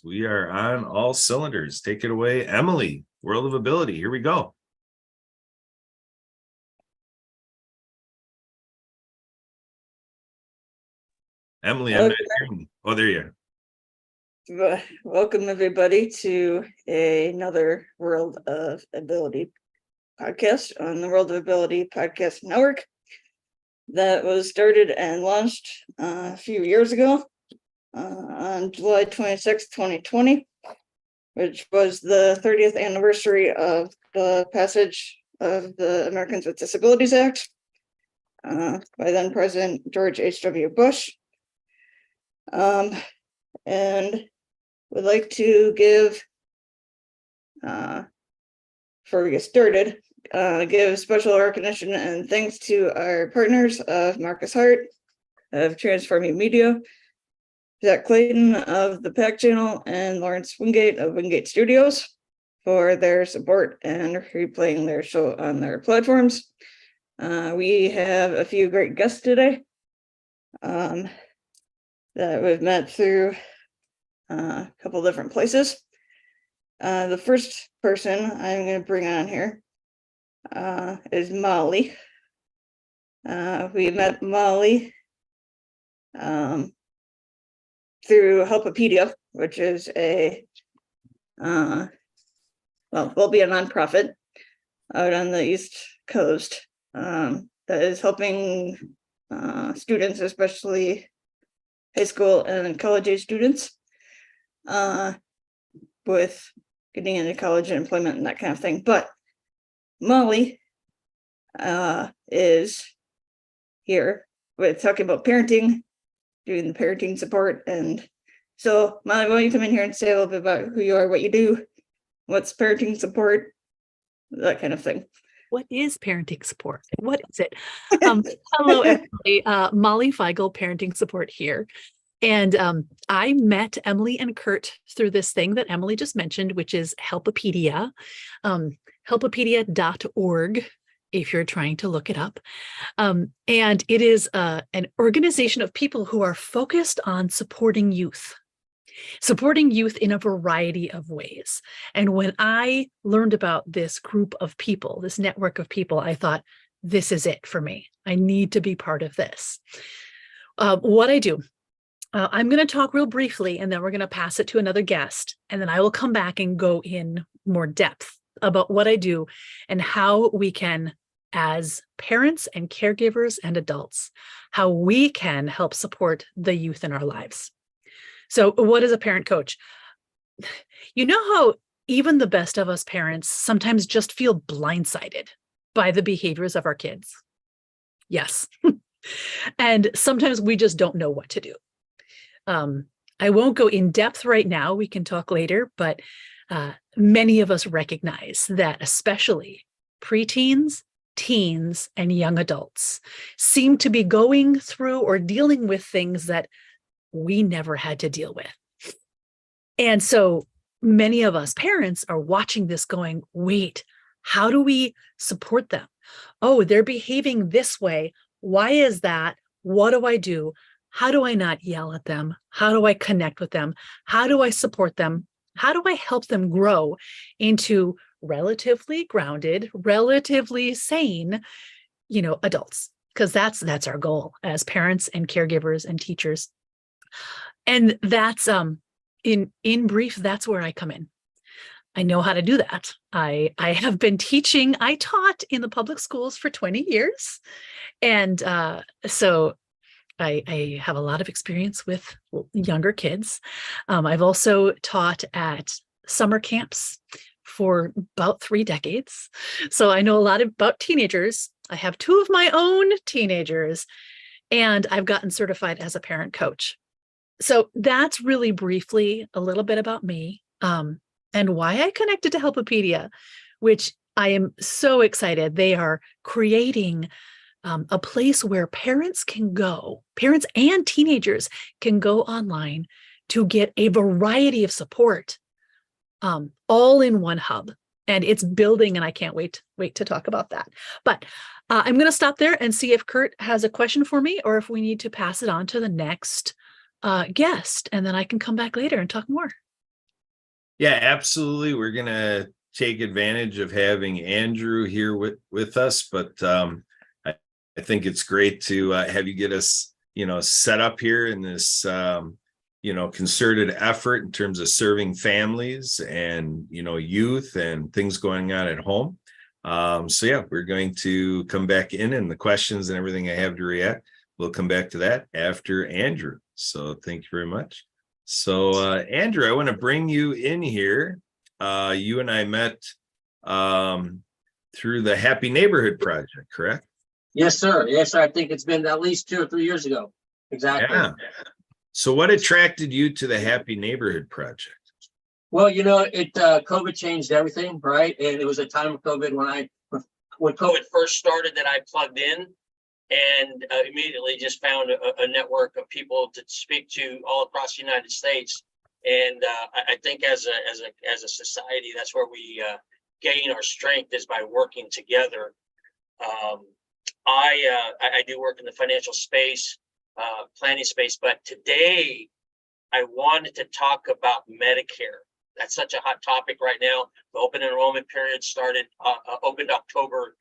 We are on all cylinders. Take it away, Emily. World of Ability. Here we go. Emily, I'm not hearing you. Oh, there you are. Welcome everybody to another World of Ability podcast on the World of Ability Podcast Network that was started and launched a few years ago on July 26, 2020, which was the 30th anniversary of the passage of the Americans with Disabilities Act by then President George H.W. Bush. And would like to give, before we get started, give special recognition and thanks to our partners of Marcus Hart of Transforming Media, Zach Clayton of the Pack Channel, and Lawrence Wingate of Wingate Studios for their support and replaying their show on their platforms. We have a few great guests today that we've met through a couple different places. The first person I'm going to bring on here is Molly. We met Molly through Helpopedia, which is a will be a nonprofit out on the East Coast that is helping students, especially high school and college age students, with getting into college and employment and that kind of thing. But Molly is here with talking about parenting, doing the parenting support. And so Molly, why don't you come in here and say a little bit about who you are, what you do, what's parenting support, that kind of thing. What is parenting support? What is it? Hello, everybody. Molly Feigl, parenting support here. And I met Emily and Kurt through this thing that Emily just mentioned, which is Helpopedia, helpopedia.org, if you're trying to look it up. And it is an organization of people who are focused on supporting youth in a variety of ways. And when I learned about this group of people, this network of people, I thought, this is it for me. I need to be part of this. What I do, I'm going to talk real briefly, and then we're going to pass it to another guest. And then I will come back and go in more depth about what I do and how we can, as parents and caregivers and adults, how we can help support the youth in our lives. So what is a parent coach? You know how even the best of us parents sometimes just feel blindsided by the behaviors of our kids? Yes. And sometimes we just don't know what to do. I won't go in depth right now. We can talk later, but many of us recognize that especially preteens, teens, and young adults seem to be going through or dealing with things that we never had to deal with. And so many of us parents are watching this going, wait, how do we support them? Oh, they're behaving this way. Why is that? What do I do? How do I not yell at them? How do I connect with them? How do I support them? How do I help them grow into relatively grounded, relatively sane, adults? Because that's our goal as parents and caregivers and teachers. And that's in brief, that's where I come in. I know how to do that. I have been teaching. I taught in the public schools for 20 years. And so I have a lot of experience with younger kids. I've also taught at summer camps for about 3 decades. So I know a lot about teenagers. I have 2 of my own teenagers, and I've gotten certified as a parent coach. So that's really briefly a little bit about me and why I connected to Helpopedia, which I am so excited. They are creating a place where parents and teenagers can go online to get a variety of support, all in one hub. And it's building, and I can't wait to talk about that. But I'm going to stop there and see if Kurt has a question for me, or if we need to pass it on to the next guest, and then I can come back later and talk more. Yeah, absolutely. We're gonna take advantage of having Andrew here with us, but I think it's great to have you get us, set up here in this concerted effort in terms of serving families and youth and things going on at home. So yeah, we're going to come back in, and the questions and everything I have to react, we'll come back to that after Andrew. So thank you very much. So Andrew, I want to bring you in here. You and I met through the Happy Neighborhood Project, correct? Yes, sir. Yes, sir. I think it's been at least 2 or 3 years ago. Exactly. Yeah. So what attracted you to the Happy Neighborhood Project? Well, COVID changed everything, right? And it was a time of COVID when COVID first started that I plugged in, and immediately just found a network of people to speak to all across the United States. And I think as a society, that's where we gain our strength, is by working together. I do work in the financial space, planning space, but today I wanted to talk about Medicare. That's such a hot topic right now. The open enrollment period opened October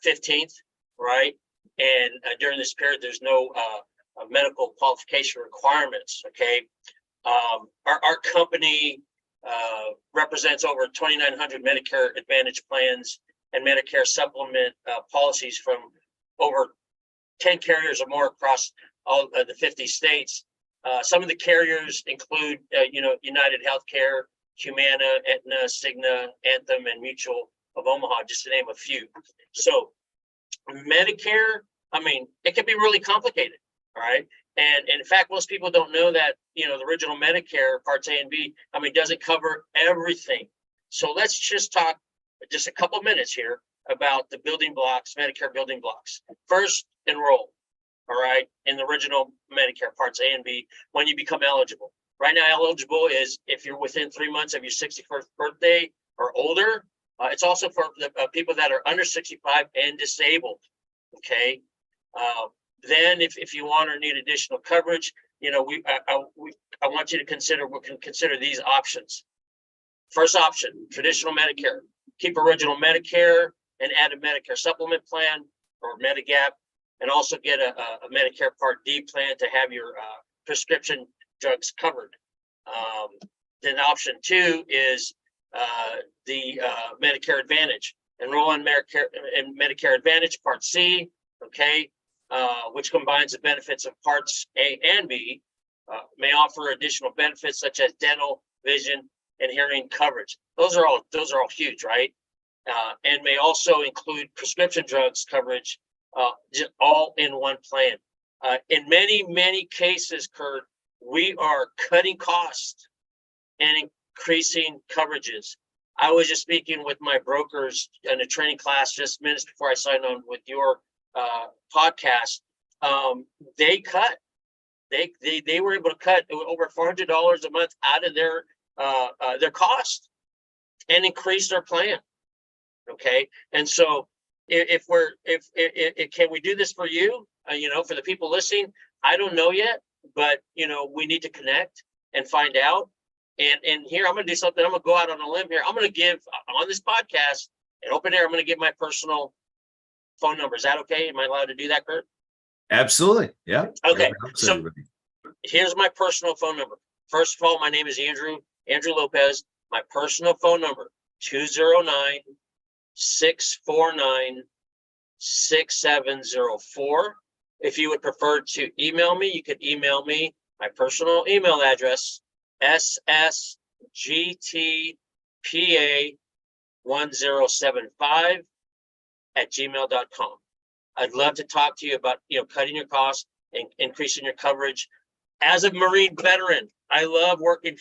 15th, right? And during this period, there's no medical qualification requirements. Okay, our company represents over 2,900 Medicare Advantage plans and Medicare supplement policies from over 10 carriers or more across all the 50 states. Some of the carriers include, United Healthcare, Humana, Aetna, Cigna, Anthem, and Mutual of Omaha, just to name a few. So Medicare, it can be really complicated, all right? And in fact, most people don't know that, the original Medicare Parts A and B, doesn't cover everything. So let's just talk just a couple minutes here about the building blocks, Medicare building blocks. First, enroll, all right, in the original Medicare Parts A and B when you become eligible. Right now, eligible is if you're within 3 months of your 61st birthday or older. It's also for the people that are under 65 and disabled, okay? Then if you want or need additional coverage, I want you to consider these options. First option, traditional Medicare. Keep original Medicare and add a Medicare supplement plan or Medigap, and also get a Medicare Part D plan to have your prescription drugs covered. Then option 2 is the Medicare Advantage. Enroll in Medicare Advantage Part C, okay, which combines the benefits of Parts A and B, may offer additional benefits such as dental, vision, and hearing coverage. Those are all huge, right? And may also include prescription drugs coverage, just all in one plan. In many cases, Kurt, we are cutting costs and increasing coverages. I was just speaking with my brokers in a training class just minutes before I signed on with your podcast. They were able to cut over $400 a month out of their cost and increase their plan. Okay, and so if can we do this for you? For the people listening, I don't know yet, but we need to connect and find out. And here I'm going to do something. I'm going to go out on a limb here. I'm going to give on this podcast an open air. I'm going to give my personal phone number. Is that okay? Am I allowed to do that, Kurt? Absolutely. Yeah. Okay. So here's my personal phone number. First of all, my name is Andrew Lopez. My personal phone number, 209-649-6704. If you would prefer to email me, you could email me. My personal email address, ssgtpa1075@gmail.com. I'd love to talk to you about, cutting your costs and increasing your coverage. As a Marine veteran, I love working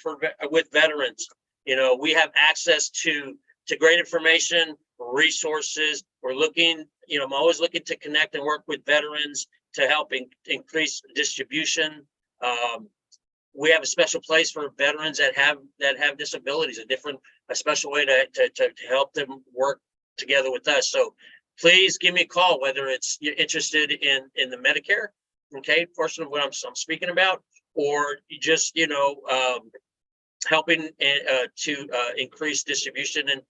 with veterans. We have access to great information, resources. We're looking, I'm always looking to connect and work with veterans to help increase distribution. We have a special place for veterans that have disabilities, a special way to help them work together with us. So please give me a call, whether you're interested in the Medicare, okay, portion of what I'm speaking about, or you just, helping to increase distribution. And,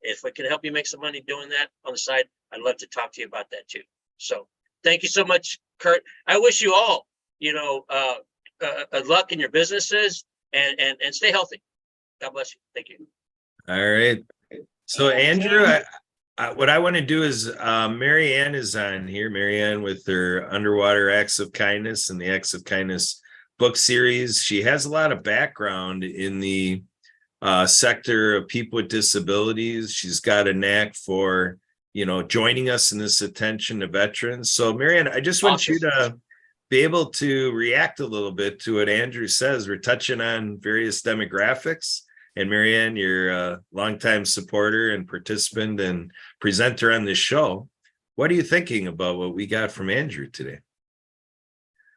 if we can help you make some money doing that on the side, I'd love to talk to you about that too. So thank you so much, Kurt. I wish you all, luck in your businesses and stay healthy. God bless you. Thank you. All right. So Andrew, what I want to do is Mary Ann is on here. Mary Ann with her Underwater Acts of Kindness and the Acts of Kindness book series. She has a lot of background in the sector of people with disabilities. She's got a knack for, joining us in this attention to veterans. So Mary Ann, I just want you to be able to react a little bit to what Andrew says. We're touching on various demographics. And Mary Ann, you're a longtime supporter and participant and presenter on this show. What are you thinking about what we got from Andrew today?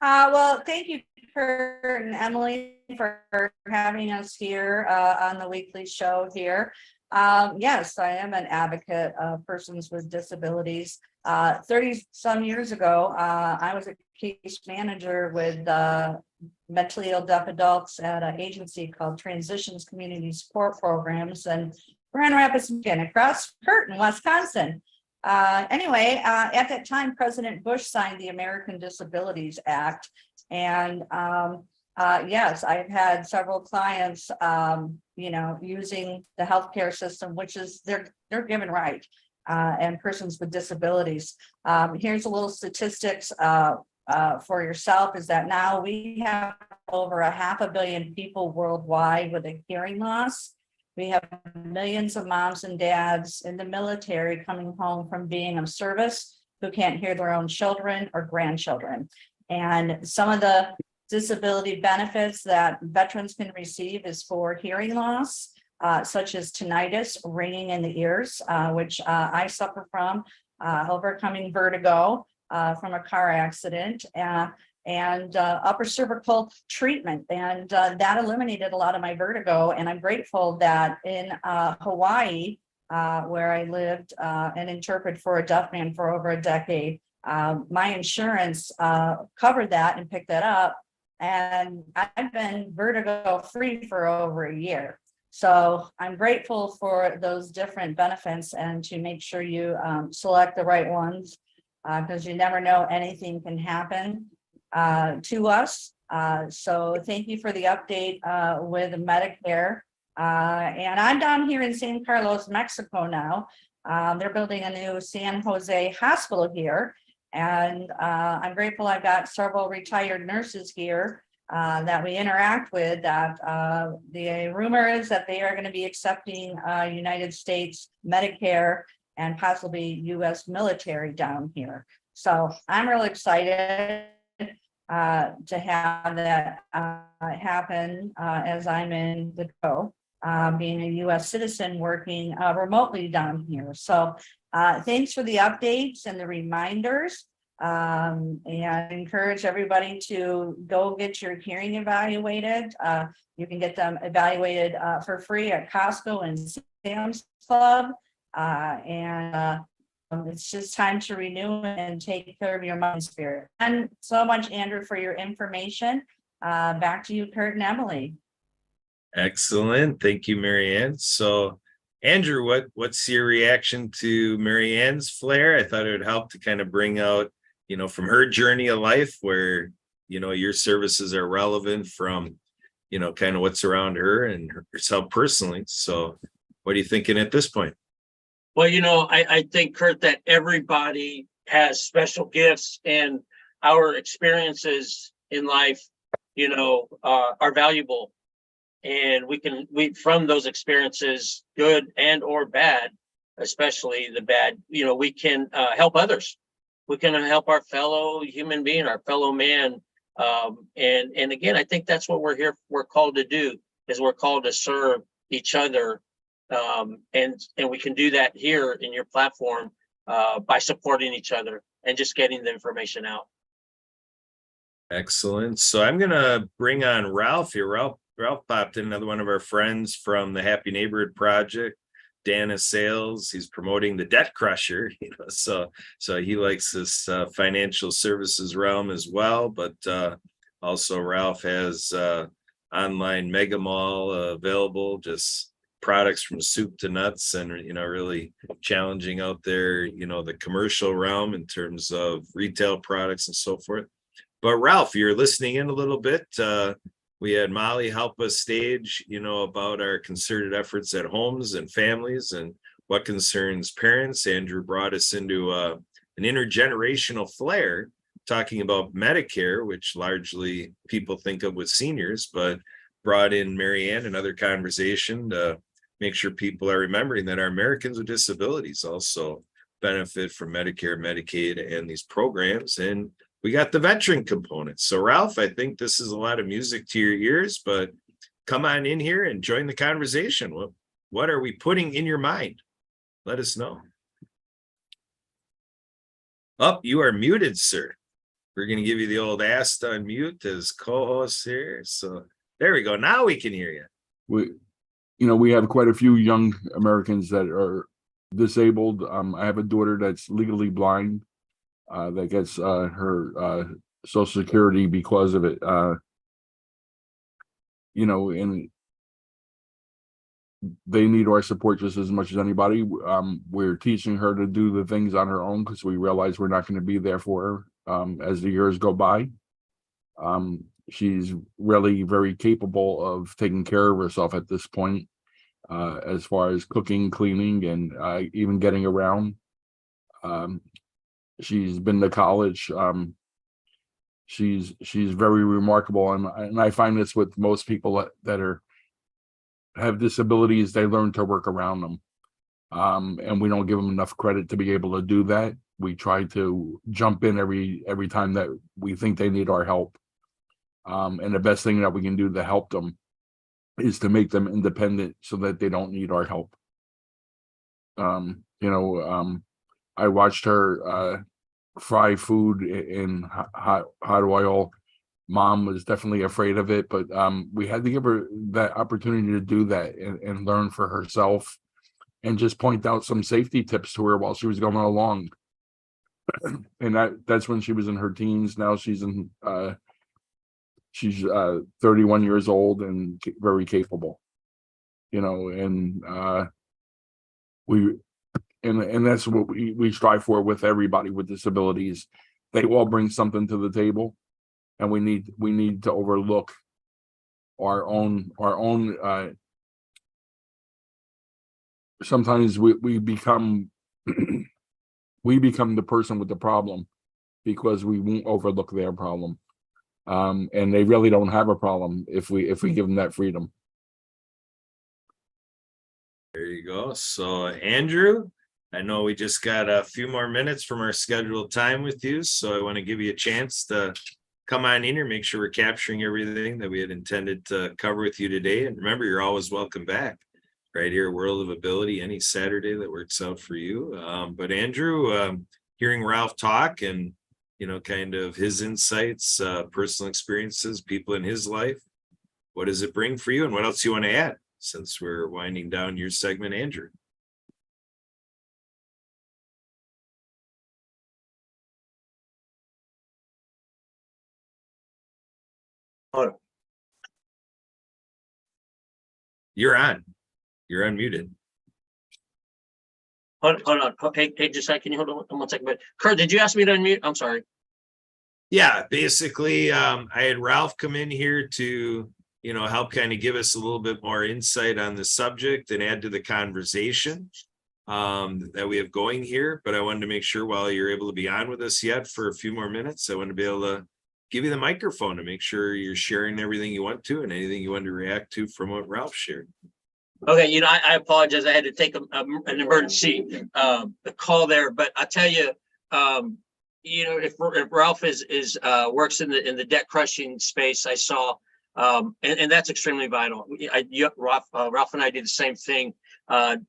Well, thank you, Kurt and Emily, for having us here on the weekly show here. Yes, I am an advocate of persons with disabilities. 30 some years ago, I was a case manager with mentally ill deaf adults at an agency called Transitions Community Support Programs in Grand Rapids, Michigan, across Kurt in Wisconsin. Anyway, at that time, President Bush signed the American Disabilities Act. And yes, I've had several clients, using the healthcare system, which is they're given right, and persons with disabilities. Here's a little statistics for yourself is that now we have over 500 million people worldwide with a hearing loss. We have millions of moms and dads in the military coming home from being of service who can't hear their own children or grandchildren. And some of the disability benefits that veterans can receive is for hearing loss, such as tinnitus, ringing in the ears, which I suffer from, overcoming vertigo from a car accident, and upper cervical treatment. And that eliminated a lot of my vertigo. And I'm grateful that in Hawaii, where I lived and interpreted for a deaf man for over a decade, my insurance covered that and picked that up. And I've been vertigo free for over a year. So I'm grateful for those different benefits and to make sure you select the right ones, because you never know, anything can happen to us. So thank you for the update with Medicare. And I'm down here in San Carlos, Mexico now. They're building a new San Jose hospital here. And I'm grateful I've got several retired nurses here that we interact with. That the rumor is that they are going to be accepting United States Medicare and possibly U.S. military down here. So I'm really excited to have that happen as I'm in the go, being a U.S. citizen working remotely down here. So thanks for the updates and the reminders, and encourage everybody to go get your hearing evaluated. You can get them evaluated for free at Costco and Sam's Club. It's just time to renew and take care of your mind and spirit. And so much, Andrew, for your information. Back to you, Kurt and Emily. Excellent. Thank you, Mary Ann. So Andrew, what's your reaction to Mary Ann's flair? I thought it would help to kind of bring out, from her journey of life where, your services are relevant from, kind of what's around her and herself personally. So what are you thinking at this point? Well, I think, Kurt, that everybody has special gifts, and our experiences in life, are valuable. And we from those experiences, good and or bad, especially the bad, we can help others. We can help our fellow human being, our fellow man. And again, I think that's what we're called to do, is we're called to serve each other. And we can do that here in your platform by supporting each other and just getting the information out. Excellent. So I'm going to bring on Ralph here. Ralph popped in, another one of our friends from the Happy Neighborhood Project, Dana Sales. He's promoting the Debt Crusher, so he likes this financial services realm as well. But also Ralph has online mega mall available, just products from soup to nuts, and really challenging out there, the commercial realm in terms of retail products and so forth. But Ralph, you're listening in a little bit. We had Molly help us stage, about our concerted efforts at homes and families and what concerns parents. Andrew brought us into an intergenerational flair, talking about Medicare, which largely people think of with seniors, but brought in Marianne and other conversation to make sure people are remembering that our Americans with disabilities also benefit from Medicare, Medicaid, and these programs. And we got the veteran component. So Ralph, I think this is a lot of music to your ears, but come on in here and join the conversation. What are we putting in your mind? Let us know. Oh, you are muted, sir. We're going to give you the old ask to unmute as co-host here. So there we go. Now we can hear you. We have quite a few young Americans that are disabled. I have a daughter that's legally blind, that gets her Social Security because of it. And they need our support just as much as anybody. We're teaching her to do the things on her own because we realize we're not going to be there for her as the years go by. She's really very capable of taking care of herself at this point, as far as cooking, cleaning, and even getting around. She's been to college. She's very remarkable, and I find this with most people that have disabilities. They learn to work around them, and we don't give them enough credit to be able to do that. We try to jump in every time that we think they need our help, and the best thing that we can do to help them is to make them independent so that they don't need our help. I watched her fry food in hot oil. Mom was definitely afraid of it, but we had to give her that opportunity to do that and learn for herself, and just point out some safety tips to her while she was going along. And that's when she was in her teens. Now she's 31 years old and very capable, and and that's what we strive for with everybody with disabilities. They all bring something to the table, and we need to overlook our own sometimes we become we become the person with the problem because we won't overlook their problem. And they really don't have a problem if we give them that freedom. There you go. So Andrew, I know we just got a few more minutes from our scheduled time with you, so I want to give you a chance to come on in here, make sure we're capturing everything that we had intended to cover with you today. And remember, you're always welcome back right here, World of Ability, any Saturday that works out for you. But Andrew, hearing Ralph talk and kind of his insights, personal experiences, people in his life, what does it bring for you, and what else you want to add since we're winding down your segment, Andrew? You're on. You're unmuted. Hold on. Hey, just a second. Can you hold on 1 second? But Kurt, did you ask me to unmute? I'm sorry. Yeah, basically, I had Ralph come in here to, help kind of give us a little bit more insight on the subject and add to the conversation that we have going here. But I wanted to make sure while you're able to be on with us yet for a few more minutes, I want to be able to give you the microphone to make sure you're sharing everything you want to and anything you want to react to from what Ralph shared. Okay, I apologize. I had to take an emergency call there, but I tell you, if Ralph is works in the debt crushing space, I saw, and that's extremely vital. Ralph and I did the same thing. The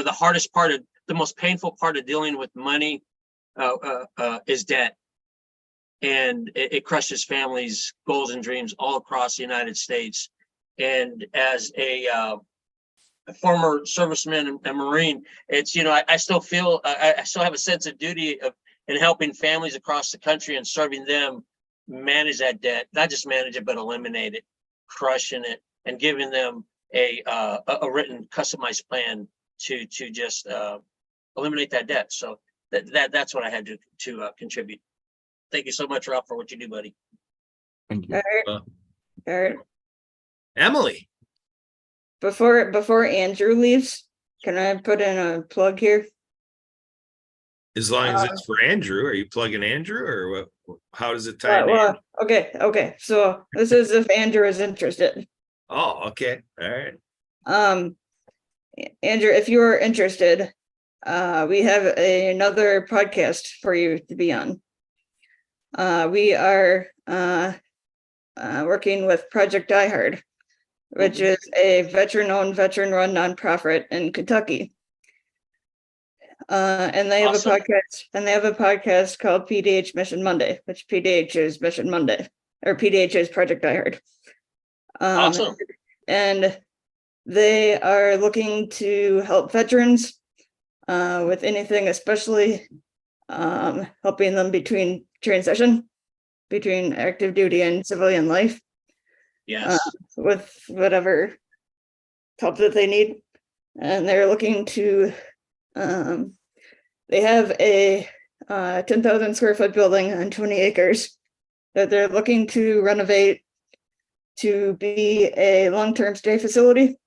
hardest part of the most painful part of dealing with money is debt, and it crushes families' goals and dreams all across the United States. And as a former serviceman and Marine, it's, I still feel, I still have a sense of duty in helping families across the country and serving them manage that debt, not just manage it, but eliminate it. crushing it, and giving them a written customized plan to just eliminate that debt. So that's what I had to contribute. Thank you so much, Ralph, for what you do, buddy. Thank you. All right, Well, all right. Emily, Before Andrew leaves, can I put in a plug here? as long as it's for Andrew, are you plugging Andrew or what? How does it tie in? Okay, so this is if Andrew is interested. Oh, okay, all right. Andrew, if you are interested, we have another podcast for you to be on. We are working with Project Die Hard, which is a veteran-owned, veteran-run nonprofit in Kentucky. And they have Awesome. a podcast called PDH Mission Monday, which PDH is Mission Monday, or PDH is Project Die Hard. Awesome. And they are looking to help veterans with anything, especially helping them between transition between active duty and civilian life, Yes. with whatever help that they need. And they're looking to they have a 10,000 square foot building on 20 acres that they're looking to renovate to be a long-term stay facility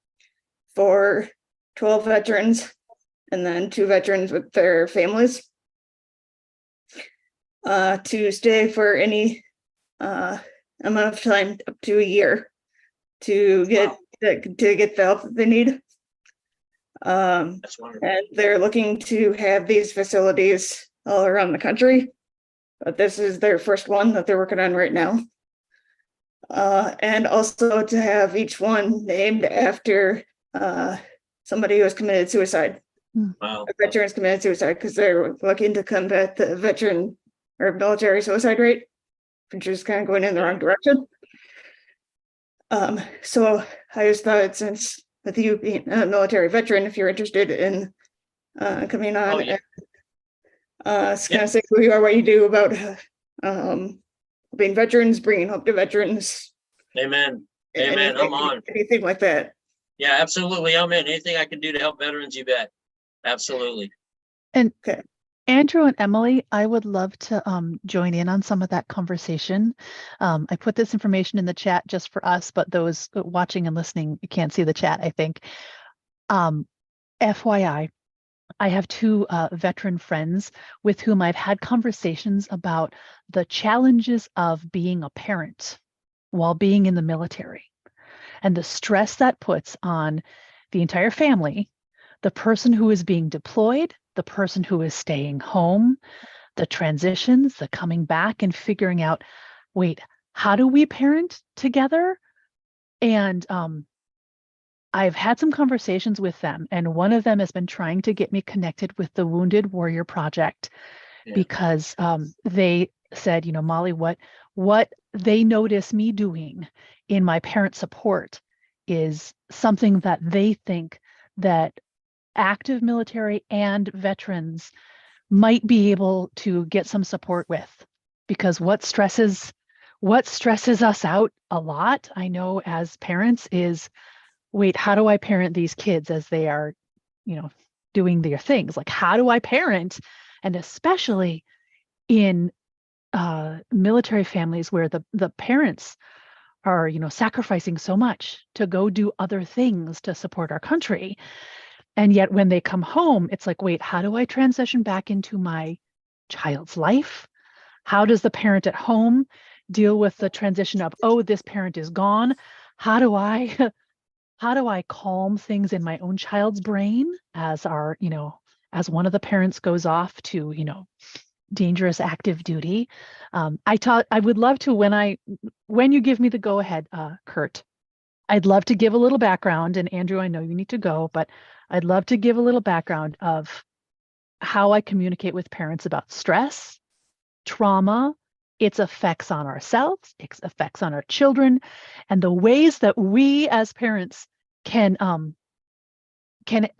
for 12 veterans and then 2 veterans with their families to stay for any amount of time up to a year to get the help that they need. That's wonderful. And they're looking to have these facilities all around the country, but this is their first one that they're working on right now. And also to have each one named after somebody who has committed suicide. Wow. A veteran has committed suicide, because they're looking to combat the veteran or military suicide rate, which is kind of going in the wrong direction. So I just thought, since with you being a military veteran, if you're interested in coming on, Oh, yeah. and kind of say who you are, what you do about being veterans, bringing hope to veterans. Amen. Amen. I'm on. Anything like that. Yeah, absolutely. I'm in. Anything I can do to help veterans, you bet. Absolutely. Andrew and Emily, I would love to join in on some of that conversation. I put this information in the chat just for us, but those watching and listening, you can't see the chat, I think. FYI, I have 2 veteran friends with whom I've had conversations about the challenges of being a parent while being in the military and the stress that puts on the entire family, the person who is being deployed, the person who is staying home, the transitions, the coming back and figuring out, wait, how do we parent together? And I've had some conversations with them, and one of them has been trying to get me connected with the Wounded Warrior Project, because they said, you know, Molly, what they notice me doing in my parent support is something that they think that active military and veterans might be able to get some support with, because what stresses us out a lot, I know as parents, is, wait, how do I parent these kids as they are, you know, doing their things? Like, how do I parent? And especially in military families where the parents are, you know, sacrificing so much to go do other things to support our country. And yet when they come home, it's like, wait, how do I transition back into my child's life? How does the parent at home deal with the transition of, oh, this parent is gone? How do I calm things in my own child's brain as as one of the parents goes off to, you know, dangerous active duty? I would love to, when you give me the go ahead, Kurt, I'd love to give a little background, and Andrew, I know you need to go, but I'd love to give a little background of how I communicate with parents about stress, trauma, its effects on ourselves, its effects on our children, and the ways that we as parents can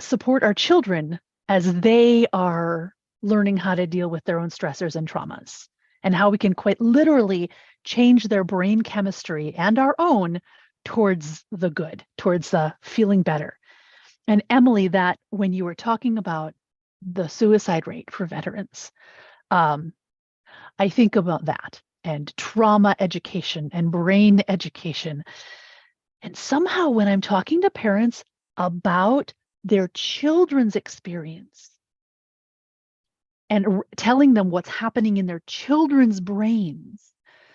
support our children as they are learning how to deal with their own stressors and traumas, and how we can quite literally change their brain chemistry and our own towards the good, towards the feeling better. And Emily, that when you were talking about the suicide rate for veterans, I think about that and trauma education and brain education. And somehow when I'm talking to parents about their children's experience and telling them what's happening in their children's brains,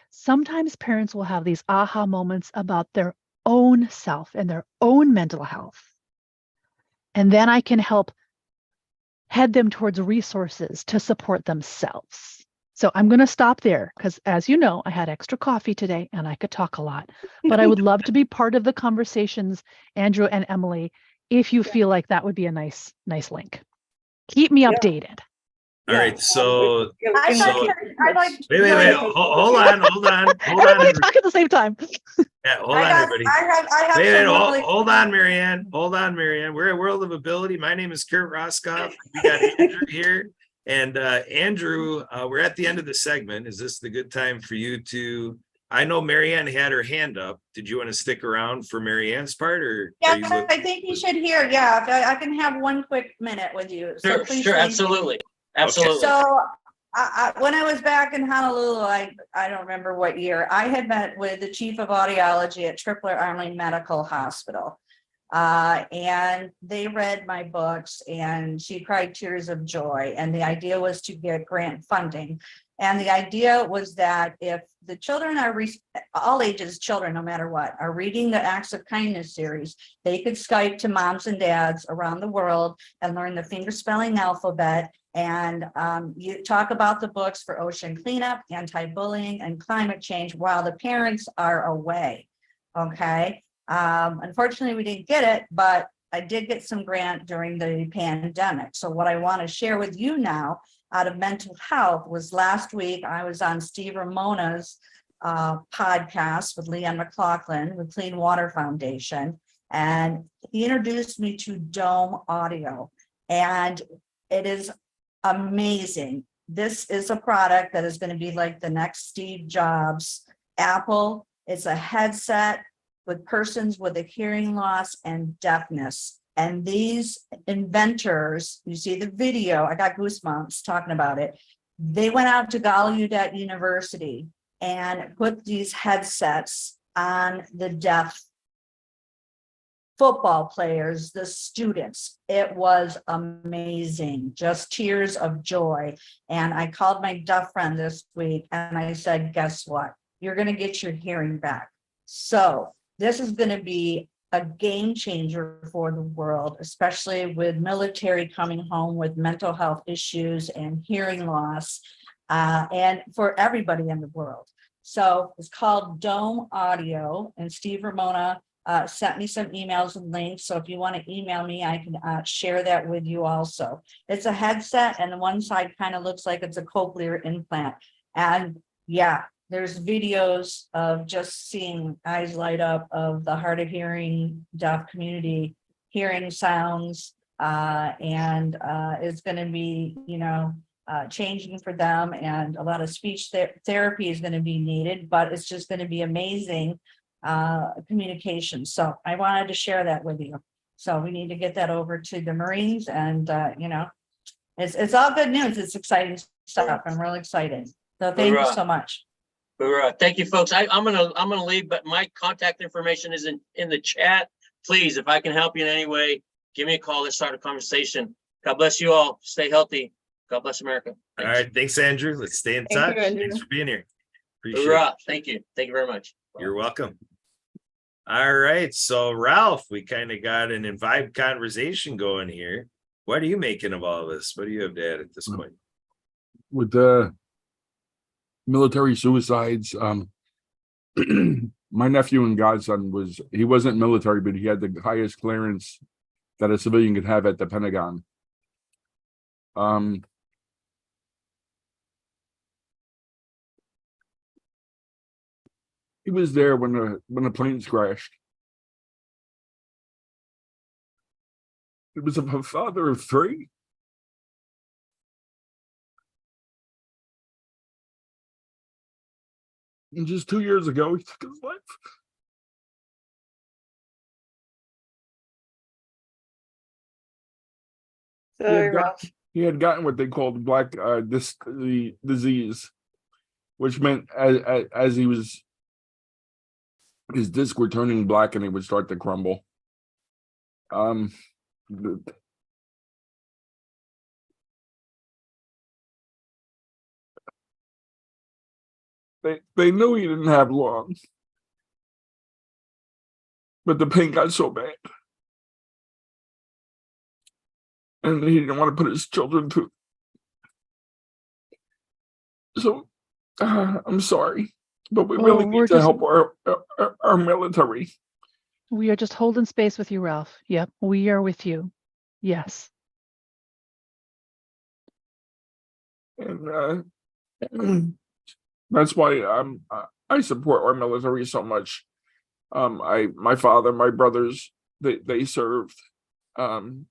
sometimes parents will have these aha moments about their own self and their own mental health. And then I can help head them towards resources to support themselves. So I'm going to stop there because, as you know, I had extra coffee today and I could talk a lot, but I would love to be part of the conversations, Andrew and Emily, if you feel like that would be a nice link. Keep me Yeah. updated. All right, so I'd So- like wait, hold on, Everybody everybody. talk at the same time. Yeah, hold on, everybody. I have Wait, some hold, really- hold on, Marianne. Hold on, Marianne. We're at World of Ability. My name is Kurt Roskoff. We got Andrew here. And Andrew, we're at the end of the segment. Is this the good time for you to? I know Marianne had her hand up. Did you want to stick around for Marianne's part, or Yeah, are you I think you should hear. Yeah, if I can have 1 quick minute with you. So Sure, please sure, leave. absolutely, absolutely. So when I was back in Honolulu, I don't remember what year, I had met with the chief of audiology at Tripler Army Medical Hospital. And they read my books and she cried tears of joy. And the idea was to get grant funding. And the idea was that if the children are, all ages children, no matter what, are reading the Acts of Kindness series, they could Skype to moms and dads around the world and learn the fingerspelling alphabet. And you talk about the books for ocean cleanup, anti-bullying, and climate change while the parents are away. Okay. Unfortunately, we didn't get it, but I did get some grant during the pandemic. So what I want to share with you now out of mental health was last week, I was on Steve Ramona's podcast with Leanne McLaughlin with Clean Water Foundation. And he introduced me to Dome Audio. And it is amazing. This is a product that is going to be like the next Steve Jobs. Apple. It's a headset with persons with a hearing loss and deafness. And these inventors, you see the video, I got goosebumps talking about it. They went out to Gallaudet University and put these headsets on the deaf football players, the students. It was amazing, just tears of joy. And I called my deaf friend this week and I said, guess what? You're going to get your hearing back. So this is going to be a game changer for the world, especially with military coming home with mental health issues and hearing loss, and for everybody in the world. So it's called Dome Audio, and Steve Ramona sent me some emails and links. So if you want to email me, I can share that with you also. It's a headset, and the one side kind of looks like it's a cochlear implant. And yeah, there's videos of just seeing eyes light up of the hard of hearing deaf community hearing sounds, and it's going to be, changing for them, and a lot of speech therapy is going to be needed, but it's just going to be amazing communication. So I wanted to share that with you. So we need to get that over to the Marines, and it's all good news. It's exciting stuff. I'm really excited. So thank you so much. Thank you, folks. I'm gonna leave, but my contact information is in the chat. Please, if I can help you in any way, give me a call. Let's start a conversation. God bless you all. Stay healthy. God bless America. All right, thanks, Andrew. Let's stay in Thank touch. you, Andrew. Thanks for being here. Appreciate it. Hoorah. Thank you. Thank you very much. You're welcome. All right, so Ralph, we kind of got an vibe conversation going here. What are you making of all this? What do you have to add at this point? With the military suicides, my nephew and godson he wasn't military, but he had the highest clearance that a civilian could have at the Pentagon. He was there when the planes crashed. It was a father of three. And just 2 years ago, he took his life. Sorry, Ralph. He had gotten what they called black the disease, which meant as he was, his disc were turning black and he would start to crumble. The- they knew he didn't have long, but the pain got so bad, and he didn't want to put his children through. So I'm sorry, but we really we're need to just- help our military. We are just holding space with you, Ralph. Yep, we are with you. Yes. And that's why I support our military so much. My father, my brothers, they served. Unfortunately,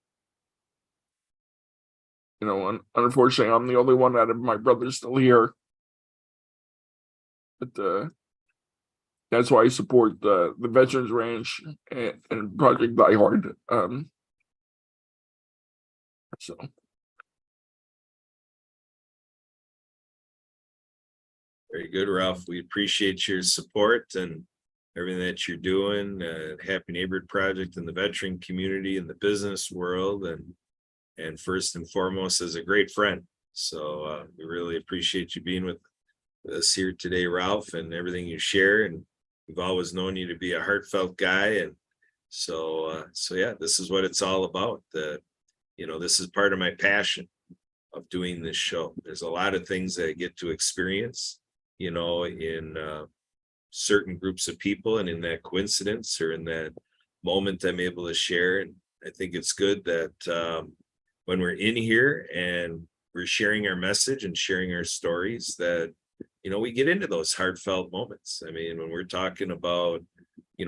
I'm the only one out of my brothers still here. But that's why I support the Veterans Ranch and Project Die Hard. So. Very good, Ralph. We appreciate your support and everything that you're doing, Happy Neighborhood Project and the veteran community and the business world, and first and foremost as a great friend. So we really appreciate you being with us here today, Ralph, and everything you share. And we've always known you to be a heartfelt guy. And so yeah, this is what it's all about. This is part of my passion of doing this show. There's a lot of things that I get to experience, in certain groups of people, and in that coincidence or in that moment I'm able to share. And I think it's good that when we're in here and we're sharing our message and sharing our stories, that we get into those heartfelt moments. I mean, when we're talking about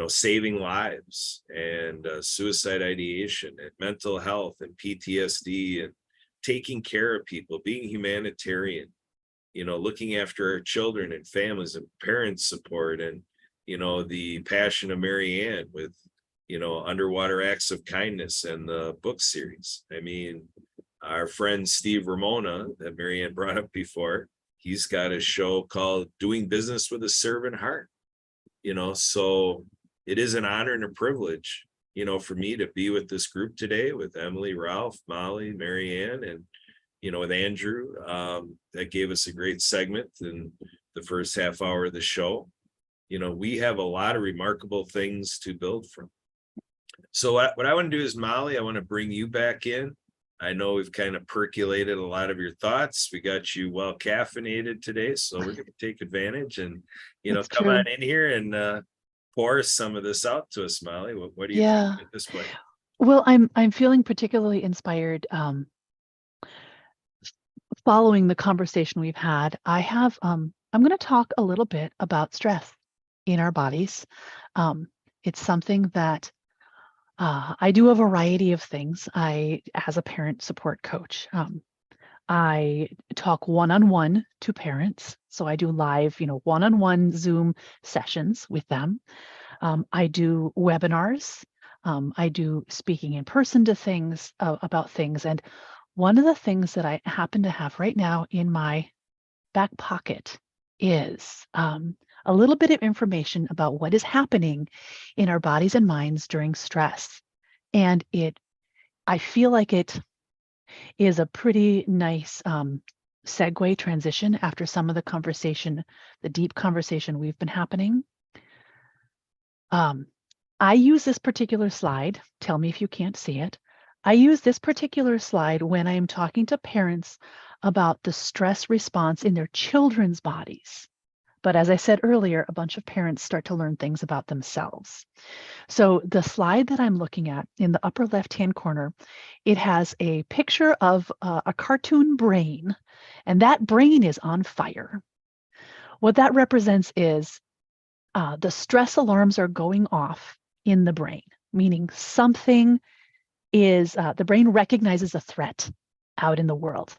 saving lives and suicide ideation and mental health and PTSD and taking care of people, being humanitarian, looking after our children and families and parents support, and the passion of Mary Ann with Underwater Acts of Kindness and the book series. I mean, our friend Steve Ramona that Mary Ann brought up before, he's got a show called Doing Business with a Servant Heart. So it is an honor and a privilege for me to be with this group today, with Emily, Ralph, Molly, Mary Ann, and with Andrew. That gave us a great segment in the first half hour of the show. We have a lot of remarkable things to build from. So what I want to do is, Molly, I want to bring you back in. I know we've kind of percolated a lot of your thoughts. We got you well caffeinated today, so we're going to take advantage and, That's come true. on in here and pour some of this out to us, Molly. What do you Yeah. think at this point? Well, I'm feeling particularly inspired following the conversation we've had. I'm going to talk a little bit about stress in our bodies. It's something that I do a variety of things. As a parent support coach, I talk one-on-one to parents. So I do live, one-on-one Zoom sessions with them. I do webinars. I do speaking in person to things about things. And one of the things that I happen to have right now in my back pocket is a little bit of information about what is happening in our bodies and minds during stress. And I feel like it is a pretty nice segue transition after some of the deep conversation we've been happening. I use this particular slide. Tell me if you can't see it. I use this particular slide when I am talking to parents about the stress response in their children's bodies. But as I said earlier, a bunch of parents start to learn things about themselves. So the slide that I'm looking at in the upper left-hand corner, it has a picture of a cartoon brain, and that brain is on fire. What that represents is the stress alarms are going off in the brain, meaning something is, the brain recognizes a threat out in the world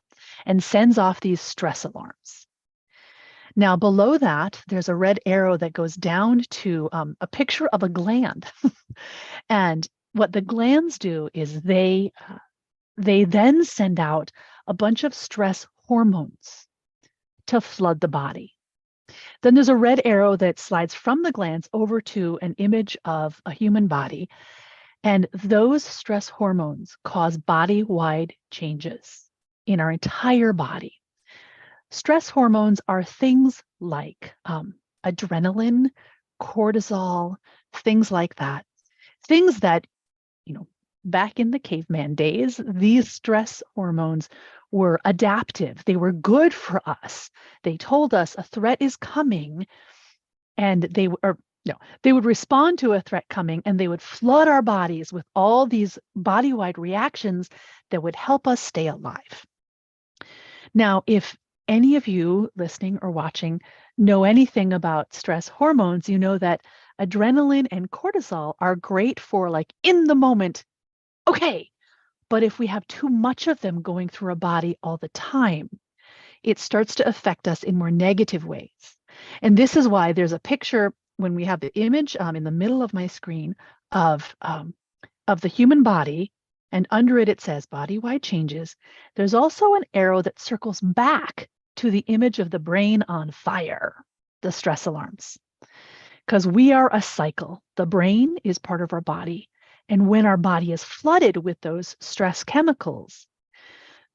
and sends off these stress alarms. Now, below that, there's a red arrow that goes down to a picture of a gland. And what the glands do is they they then send out a bunch of stress hormones to flood the body. Then there's a red arrow that slides from the glands over to an image of a human body. And those stress hormones cause body-wide changes in our entire body. Stress hormones are things like adrenaline, cortisol, things like that. Things that, back in the caveman days, these stress hormones were adaptive. They were good for us. They told us a threat is coming, and they would respond to a threat coming, and they would flood our bodies with all these body-wide reactions that would help us stay alive. Now, if any of you listening or watching know anything about stress hormones, you know that adrenaline and cortisol are great for, like, in the moment, okay. But if we have too much of them going through our body all the time, it starts to affect us in more negative ways. And this is why there's a picture when we have the image in the middle of my screen of the human body, and under it says body-wide changes. There's also an arrow that circles back to the image of the brain on fire, the stress alarms. Because we are a cycle. The brain is part of our body. And when our body is flooded with those stress chemicals,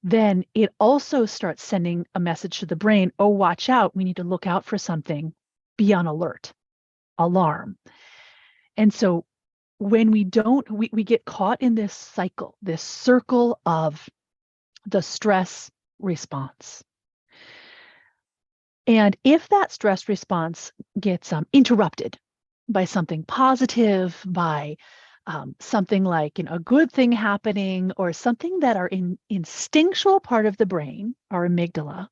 then it also starts sending a message to the brain, oh, watch out, we need to look out for something, be on alert, alarm. And so when we don't, we get caught in this cycle, this circle of the stress response. And if that stress response gets interrupted by something positive, by something like a good thing happening, or something that our instinctual part of the brain, our amygdala,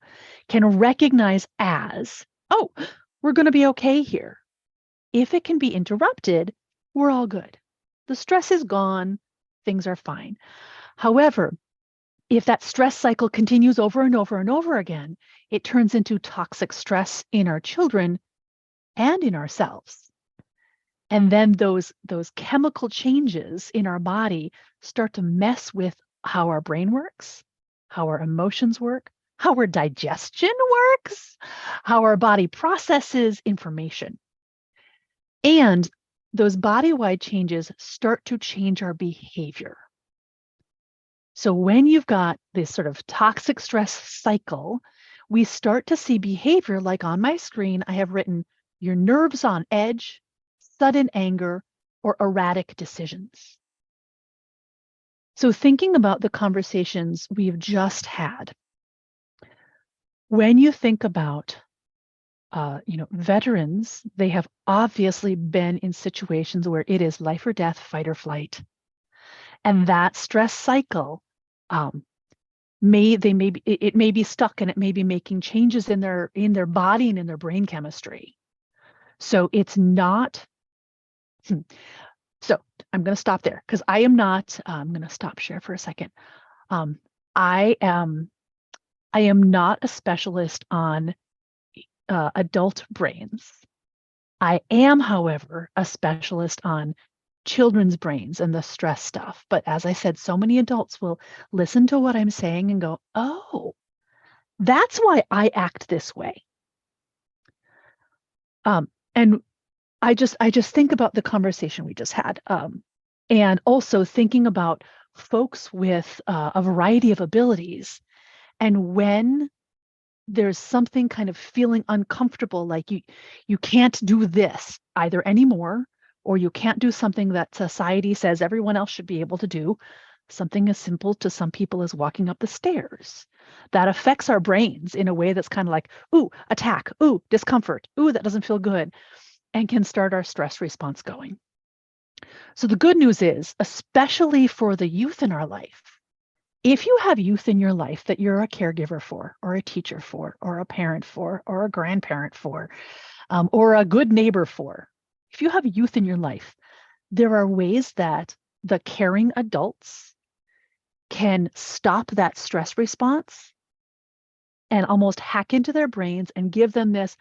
can recognize as, oh, we're going to be okay here. If it can be interrupted, we're all good. The stress is gone, things are fine. However, if that stress cycle continues over and over and over again, it turns into toxic stress in our children and in ourselves. And then those chemical changes in our body start to mess with how our brain works, how our emotions work, how our digestion works, how our body processes information. And those body-wide changes start to change our behavior. So when you've got this sort of toxic stress cycle, we start to see behavior like on my screen, I have written your nerves on edge, sudden anger, or erratic decisions. So thinking about the conversations we've just had, when you think about veterans, they have obviously been in situations where it is life or death, fight or flight. And that stress cycle, it may be stuck, and it may be making changes in their body and in their brain chemistry. So it's not. So I'm going to stop there because I am not. I'm going to stop share for a second. I am not a specialist on adult brains. I am, however, a specialist on children's brains and the stress stuff. But as I said, so many adults will listen to what I'm saying and go, oh, that's why I act this way. And I just think about the conversation we just had, and also thinking about folks with a variety of abilities. And when there's something kind of feeling uncomfortable, like you can't do this either anymore, or you can't do something that society says everyone else should be able to do, something as simple to some people as walking up the stairs. That affects our brains in a way that's kind of like, ooh, attack, ooh, discomfort, ooh, that doesn't feel good, and can start our stress response going. So the good news is, especially for the youth in our life, if you have youth in your life that you're a caregiver for, or a teacher for, or a parent for, or a grandparent for, or a good neighbor for, if you have youth in your life, there are ways that the caring adults can stop that stress response and almost hack into their brains and give them this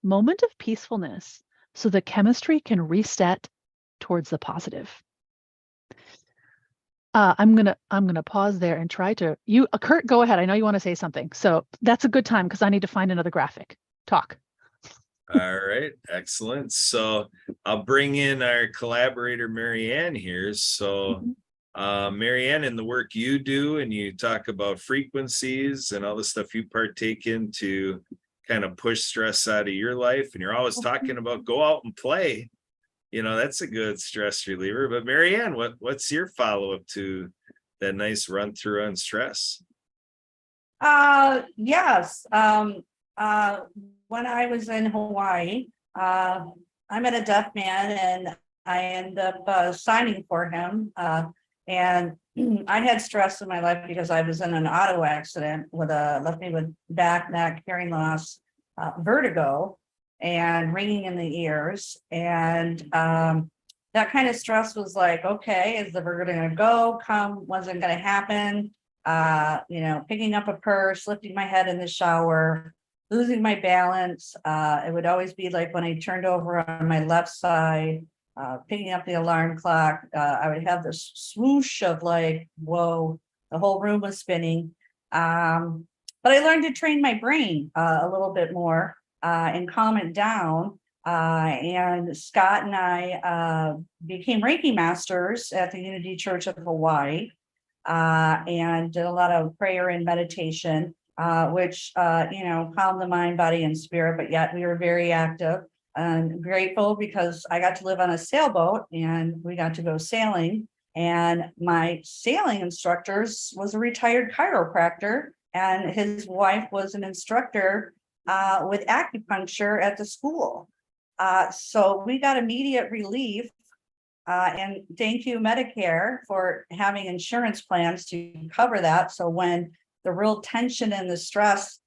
moment of peacefulness so the chemistry can reset towards the positive. I'm gonna pause there and try to Kurt, go ahead. I know you want to say something. So that's a good time because I need to find another graphic. Talk. All right, excellent. So I'll bring in our collaborator, Mary Ann here. So Mary Ann, in the work you do, and you talk about frequencies and all the stuff you partake in to kind of push stress out of your life, and you're always talking about go out and play. You know, that's a good stress reliever. But Mary Ann, what's your follow-up to that nice run through on stress? Yes. When I was in Hawaii, I met a deaf man and I ended up signing for him. And I had stress in my life because I was in an auto accident left me with back, neck, hearing loss, vertigo, and ringing in the ears. And that kind of stress was like, okay, is the vertigo going to go? Wasn't going to happen. Picking up a purse, lifting my head in the shower, losing my balance. It would always be like when I turned over on my left side, picking up the alarm clock, I would have this swoosh of like, whoa, the whole room was spinning. But I learned to train my brain a little bit more and calm it down. And Scott and I became Reiki masters at the Unity Church of Hawaii. And did a lot of prayer and meditation, which, calmed the mind, body, and spirit, but yet we were very active and grateful because I got to live on a sailboat and we got to go sailing. And my sailing instructor was a retired chiropractor, and his wife was an instructor with acupuncture at the school. So we got immediate relief. And thank you, Medicare, for having insurance plans to cover that. So when the real tension and the stress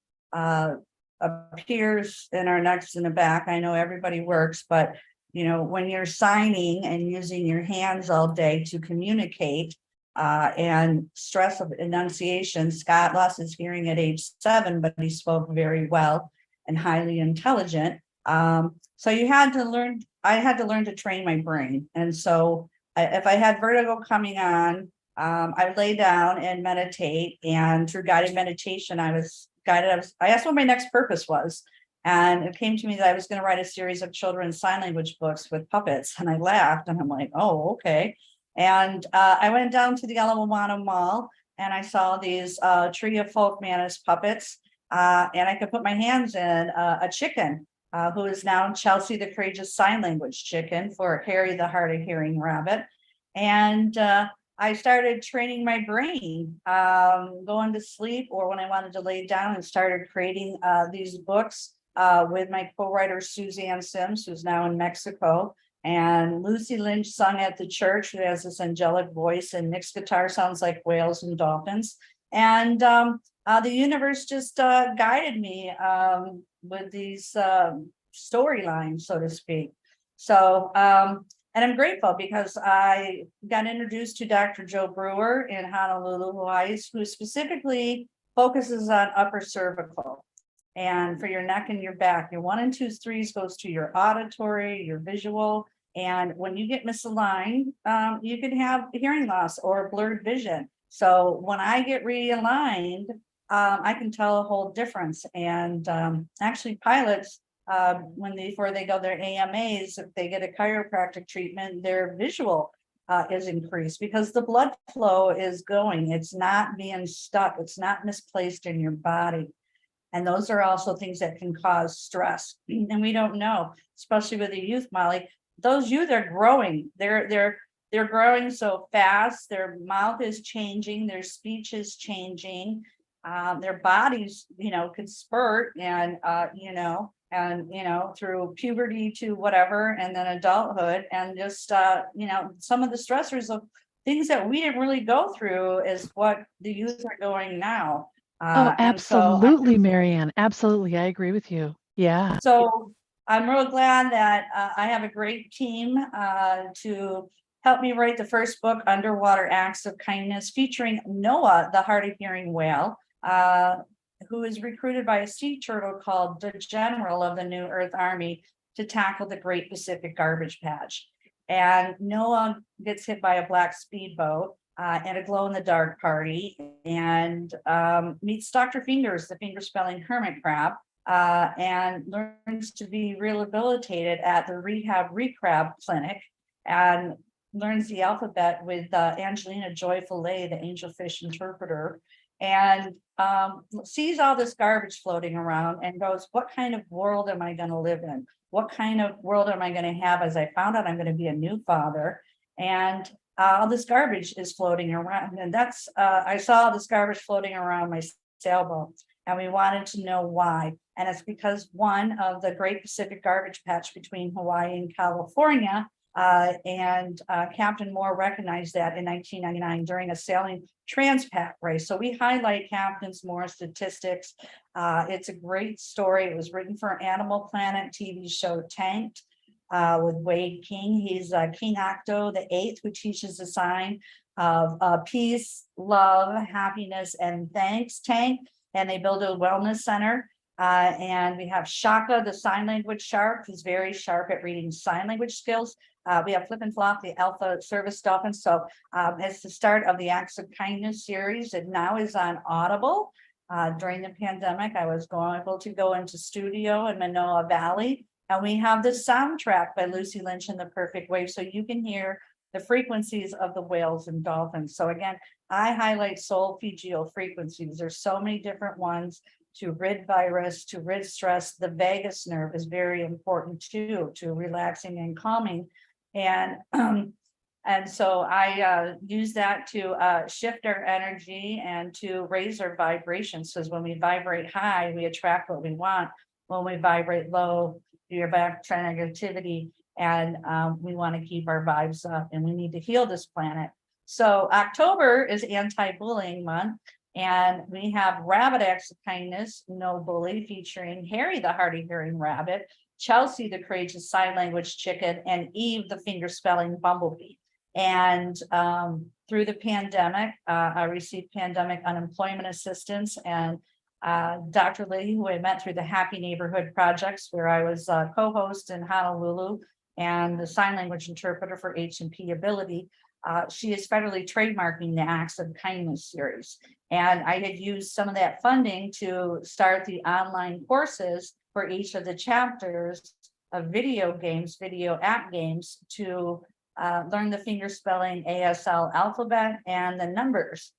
appears in our necks and the back, I know everybody works, but when you're signing and using your hands all day to communicate, and stress of enunciation, Scott lost his hearing at age 7, but he spoke very well and highly intelligent. So I had to learn to train my brain. And so if I had vertigo coming on, I would lay down and meditate. And through guided meditation, I asked what my next purpose was. And it came to me that I was going to write a series of children's sign language books with puppets. And I laughed and I'm like, oh, okay. And I went down to the Ala Moana Mall and I saw these Tree of Folk Manus puppets. And I could put my hands in a chicken. Who is now Chelsea the Courageous Sign Language Chicken for Harry the Hard of Hearing Rabbit. And I started training my brain, going to sleep or when I wanted to lay down, and started creating these books with my co-writer Suzanne Sims, who's now in Mexico, and Lucy Lynch sung at the church, who has this angelic voice, and Nick's guitar sounds like whales and dolphins. And the universe just guided me with these storylines, so to speak. So, and I'm grateful because I got introduced to Dr. Joe Brewer in Honolulu, Hawaii, who specifically focuses on upper cervical. And for your neck and your back, your 1 and 2 3s goes to your auditory, your visual. And when you get misaligned, you can have hearing loss or blurred vision. So when I get realigned, I can tell a whole difference. And actually pilots, before they go their AMAs, if they get a chiropractic treatment, their visual is increased because the blood flow is going. It's not being stuck. It's not misplaced in your body. And those are also things that can cause stress. And we don't know, especially with the youth, Molly, those youth are growing. They're growing so fast. Their mouth is changing. Their speech is changing. Their bodies, could spurt and, through puberty to whatever, and then adulthood, and just, some of the stressors of things that we didn't really go through is what the youth are going now. Absolutely, Mary Ann. Absolutely. I agree with you. Yeah. So I'm real glad that I have a great team to help me write the first book, Underwater Acts of Kindness, featuring Noah, the hard of hearing whale, who is recruited by a sea turtle called the General of the New Earth Army to tackle the Great Pacific Garbage Patch. And Noah gets hit by a black speedboat at a glow in the dark party, and meets Dr. Fingers, the finger spelling hermit crab, and learns to be rehabilitated at the Rehab Recrab Clinic, and learns the alphabet with Angelina Joy Fillet, the angelfish interpreter, and sees all this garbage floating around and goes, what kind of world am I going to live in? What kind of world am I going to have as I found out I'm going to be a new father? And all this garbage is floating around. And that's, I saw this garbage floating around my sailboat, and we wanted to know why. And it's because one of the Great Pacific Garbage Patch between Hawaii and California, and Captain Moore recognized that in 1999 during a sailing Transpac race. So we highlight Captain Moore's statistics. It's a great story. It was written for Animal Planet TV show Tanked, with Wade King. He's King Octo the Eighth, who teaches the sign of peace, love, happiness, and thanks. Tank, and they build a wellness center. And we have Shaka, the sign language shark, who's very sharp at reading sign language skills. We have Flip and Flop, the alpha service dolphin. So it's the start of the Acts of Kindness series. It now is on Audible. During the pandemic, I was able to go into studio in Manoa Valley, and we have the soundtrack by Lucy Lynch and the Perfect Wave, so you can hear the frequencies of the whales and dolphins. So again, I highlight solfeggio frequencies. There's so many different ones. To rid virus, to rid stress. The vagus nerve is very important too, to relaxing and calming. And so I use that to shift our energy and to raise our vibrations. Because when we vibrate high, we attract what we want. When we vibrate low, you're back to negativity, and we want to keep our vibes up, and we need to heal this planet. So October is anti-bullying month. And we have Rabbit Acts of Kindness, No Bully, featuring Harry, the Hardy Hearing Rabbit, Chelsea, the Courageous Sign Language Chicken, and Eve, the Finger Spelling Bumblebee. And through the pandemic, I received pandemic unemployment assistance, and Dr. Lee, who I met through the Happy Neighborhood Projects, where I was co-host in Honolulu and the sign language interpreter for H&P Ability. She is federally trademarking the Acts of Kindness series. And I had used some of that funding to start the online courses for each of the chapters of video games, video app games, to learn the finger spelling ASL alphabet and the numbers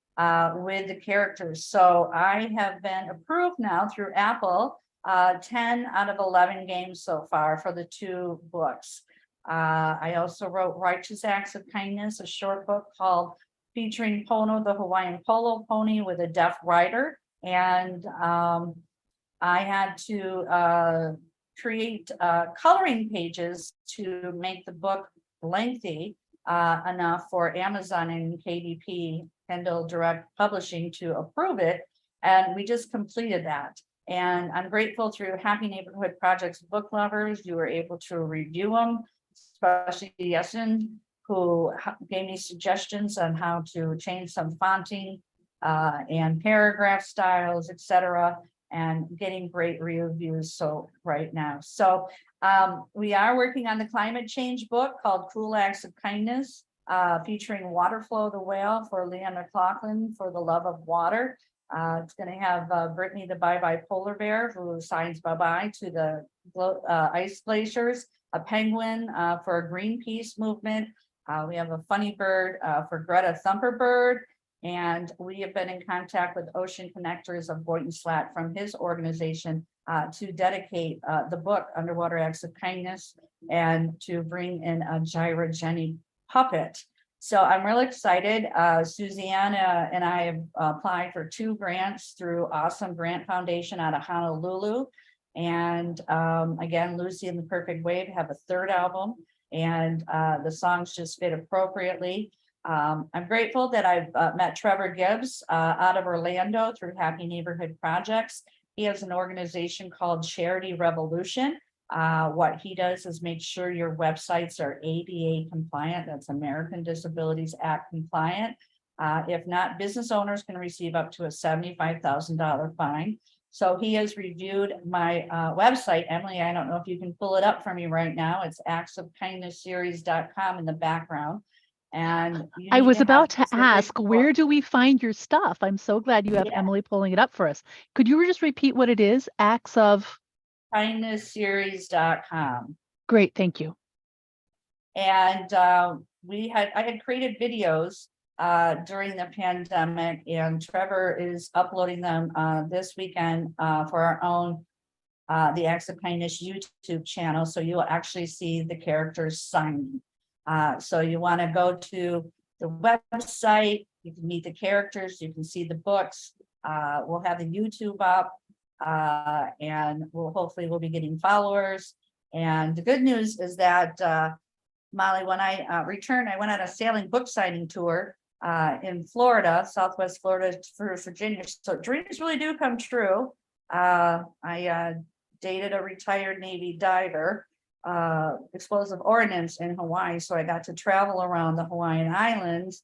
with the characters. So I have been approved now through Apple, 10 out of 11 games so far for the 2 books. I also wrote Righteous Acts of Kindness, a short book called featuring Pono, the Hawaiian polo pony with a deaf rider. And I had to create coloring pages to make the book lengthy enough for Amazon and KDP, Kindle Direct Publishing, to approve it. And we just completed that. And I'm grateful through Happy Neighborhood Projects book lovers, you were able to review them, especially Yesin, who gave me suggestions on how to change some fonting and paragraph styles, etc., and getting great reviews so right now. So we are working on the climate change book called Cool Acts of Kindness, featuring Waterflow the Whale for Leon McLaughlin for the love of water. It's going to have Brittany the Bye-Bye Polar Bear, who signs bye-bye to the ice glaciers, a penguin for a Greenpeace movement. We have a funny bird for Greta Thunberg, and we have been in contact with Ocean Connectors of Boynton Slat from his organization to dedicate the book Underwater Acts of Kindness, and to bring in a Gyra Jenny puppet. So I'm really excited. Susanna and I have applied for 2 grants through Awesome Grant Foundation out of Honolulu. And again, Lucy and the Perfect Wave have a 3rd album, and the songs just fit appropriately. I'm grateful that I've met Trevor Gibbs out of Orlando through Happy Neighborhood Projects. He has an organization called Charity Revolution. What he does is make sure your websites are ADA compliant, that's American Disabilities Act compliant. If not, business owners can receive up to a $75,000 fine. So he has reviewed my website. Emily, I don't know if you can pull it up for me right now. It's actsofkindnessseries.com in the background. And you I need was have about to specific ask, where book. do we find your stuff? I'm so glad you have Yeah. Emily pulling it up for us. Could you just repeat what it is? Acts of. kindnessseries.com. Great, thank you. And I had created videos during the pandemic, and Trevor is uploading them this weekend for our own the Acts of Kindness YouTube channel. So you will actually see the characters signing. So you want to go to the website, you can meet the characters, you can see the books. We'll have the YouTube up, and we'll be getting followers. And the good news is that Molly, when I returned, I went on a sailing book signing tour in Florida, Southwest Florida through Virginia. So dreams really do come true. I dated a retired Navy diver, explosive ordnance in Hawaii. So I got to travel around the Hawaiian Islands,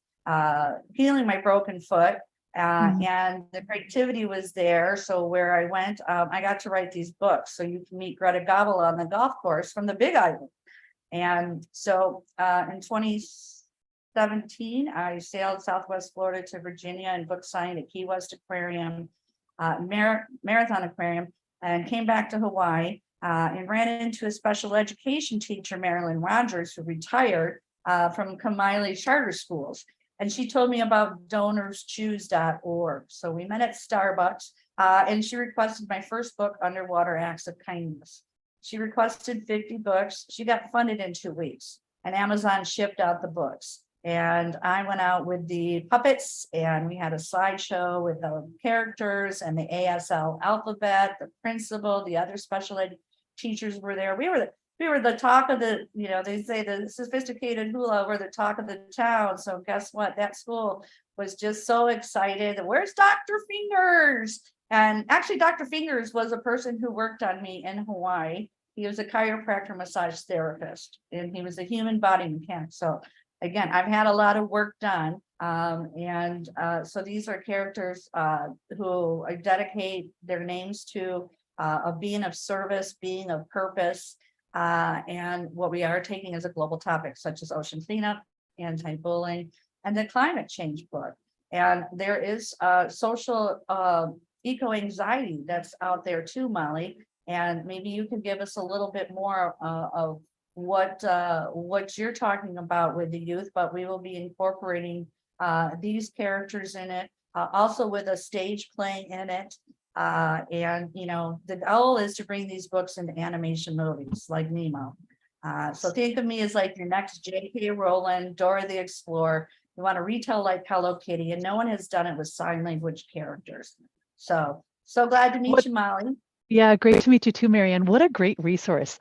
healing my broken foot. And the creativity was there. So where I went, I got to write these books. So you can meet Greta Gobble on the golf course from the Big Island. And so in 2017, I sailed Southwest Florida to Virginia and book signed at Key West Aquarium, Marathon Aquarium, and came back to Hawaii and ran into a special education teacher, Marilyn Rogers, who retired from Kamaile Charter Schools. And she told me about donorschoose.org. So we met at Starbucks and she requested my first book, Underwater Acts of Kindness. She requested 50 books. She got funded in 2 weeks, and Amazon shipped out the books. And I went out with the puppets, and we had a slideshow with the characters and the ASL alphabet, the principal, the other special ed teachers were there. We were the talk of the, they say the sophisticated hula were the talk of the town. So guess what? That school was just so excited. Where's Dr. Fingers? And actually, Dr. Fingers was a person who worked on me in Hawaii. He was a chiropractor massage therapist, and he was a human body mechanic. So again, I've had a lot of work done. So these are characters who I dedicate their names to, of being of service, being of purpose, and what we are taking as a global topic, such as ocean cleanup, anti-bullying, and the climate change book. And there is social eco-anxiety that's out there too, Molly. And maybe you could give us a little bit more of what you're talking about with the youth, but we will be incorporating these characters in it, also with a stage play in it. And the goal is to bring these books into animation movies like Nemo. So think of me as like your next J.K. Rowling, Dora the Explorer. You want to retell like Hello Kitty, and no one has done it with sign language characters. So glad to meet you, Molly. Yeah, great to meet you too, Marianne. What a great resource.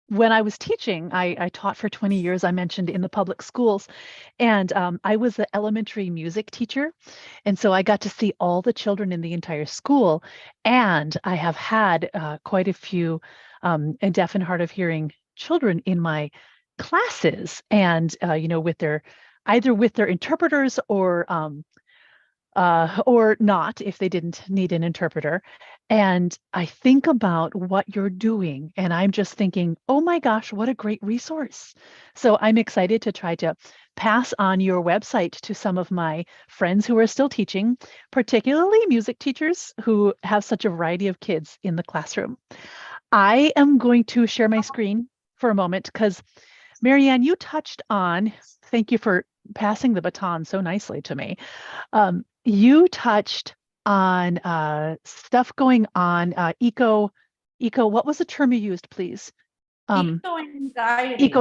When I was teaching, I taught for 20 years, I mentioned, in the public schools, and I was the elementary music teacher. And so I got to see all the children in the entire school. And I have had quite a few deaf and hard of hearing children in my classes, and with their interpreters or not if they didn't need an interpreter. And I think about what you're doing, and I'm just thinking, oh my gosh, what a great resource. So I'm excited to try to pass on your website to some of my friends who are still teaching, particularly music teachers who have such a variety of kids in the classroom. I am going to share my screen for a moment because, Marianne, you touched on, thank you for passing the baton so nicely to me. You touched on stuff going on, eco, what was the term you used, please? Eco-anxiety.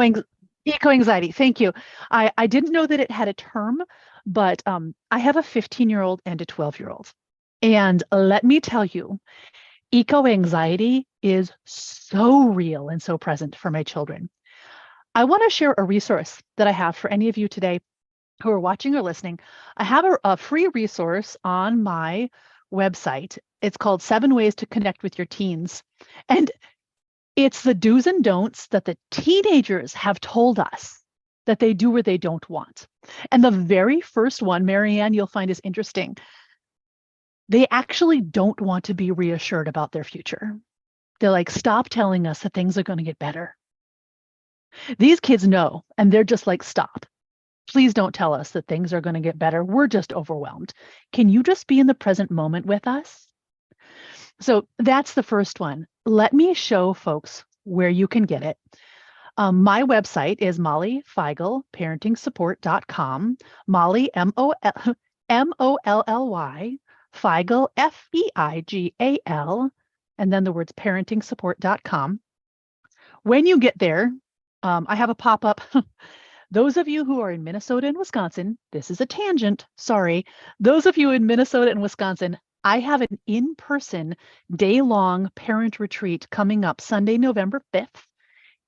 Eco-anxiety, thank you. I didn't know that it had a term, but I have a 15-year-old and a 12-year-old. And let me tell you, eco-anxiety is so real and so present for my children. I want to share a resource that I have for any of you today who are watching or listening. I have a free resource on my website. It's called 7 Ways to Connect with Your Teens. And it's the do's and don'ts that the teenagers have told us that they do or they don't want. And the very first one, Marianne, you'll find is interesting. They actually don't want to be reassured about their future. They're like, stop telling us that things are going to get better. These kids know, and they're just like, stop. Please don't tell us that things are going to get better. We're just overwhelmed. Can you just be in the present moment with us? So that's the first one. Let me show folks where you can get it. My website is Molly Feigl, parentingsupport.com. Molly, M-O-L-L-Y, Feigl, F-E-I-G-A-L, and then the words parentingsupport.com. When you get there, I have a pop-up. Those of you who are in Minnesota and Wisconsin, this is a tangent, sorry. Those of you in Minnesota and Wisconsin, I have an in-person day-long parent retreat coming up Sunday, November 5th.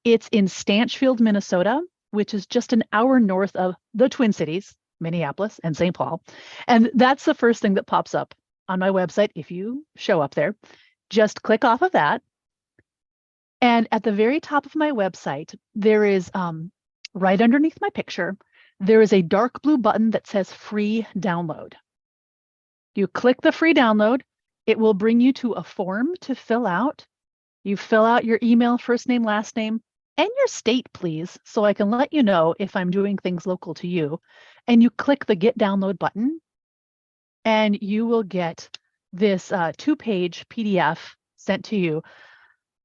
It's in Stanchfield, Minnesota, which is just an hour north of the Twin Cities, Minneapolis and St. Paul. And that's the first thing that pops up on my website if you show up there. Just click off of that. And at the very top of my website, there is right underneath my picture, there is a dark blue button that says free download. You click the free download, it will bring you to a form to fill out. You fill out your email, first name, last name, and your state, please, so I can let you know if I'm doing things local to you. And you click the get download button, and you will get this 2-page PDF sent to you.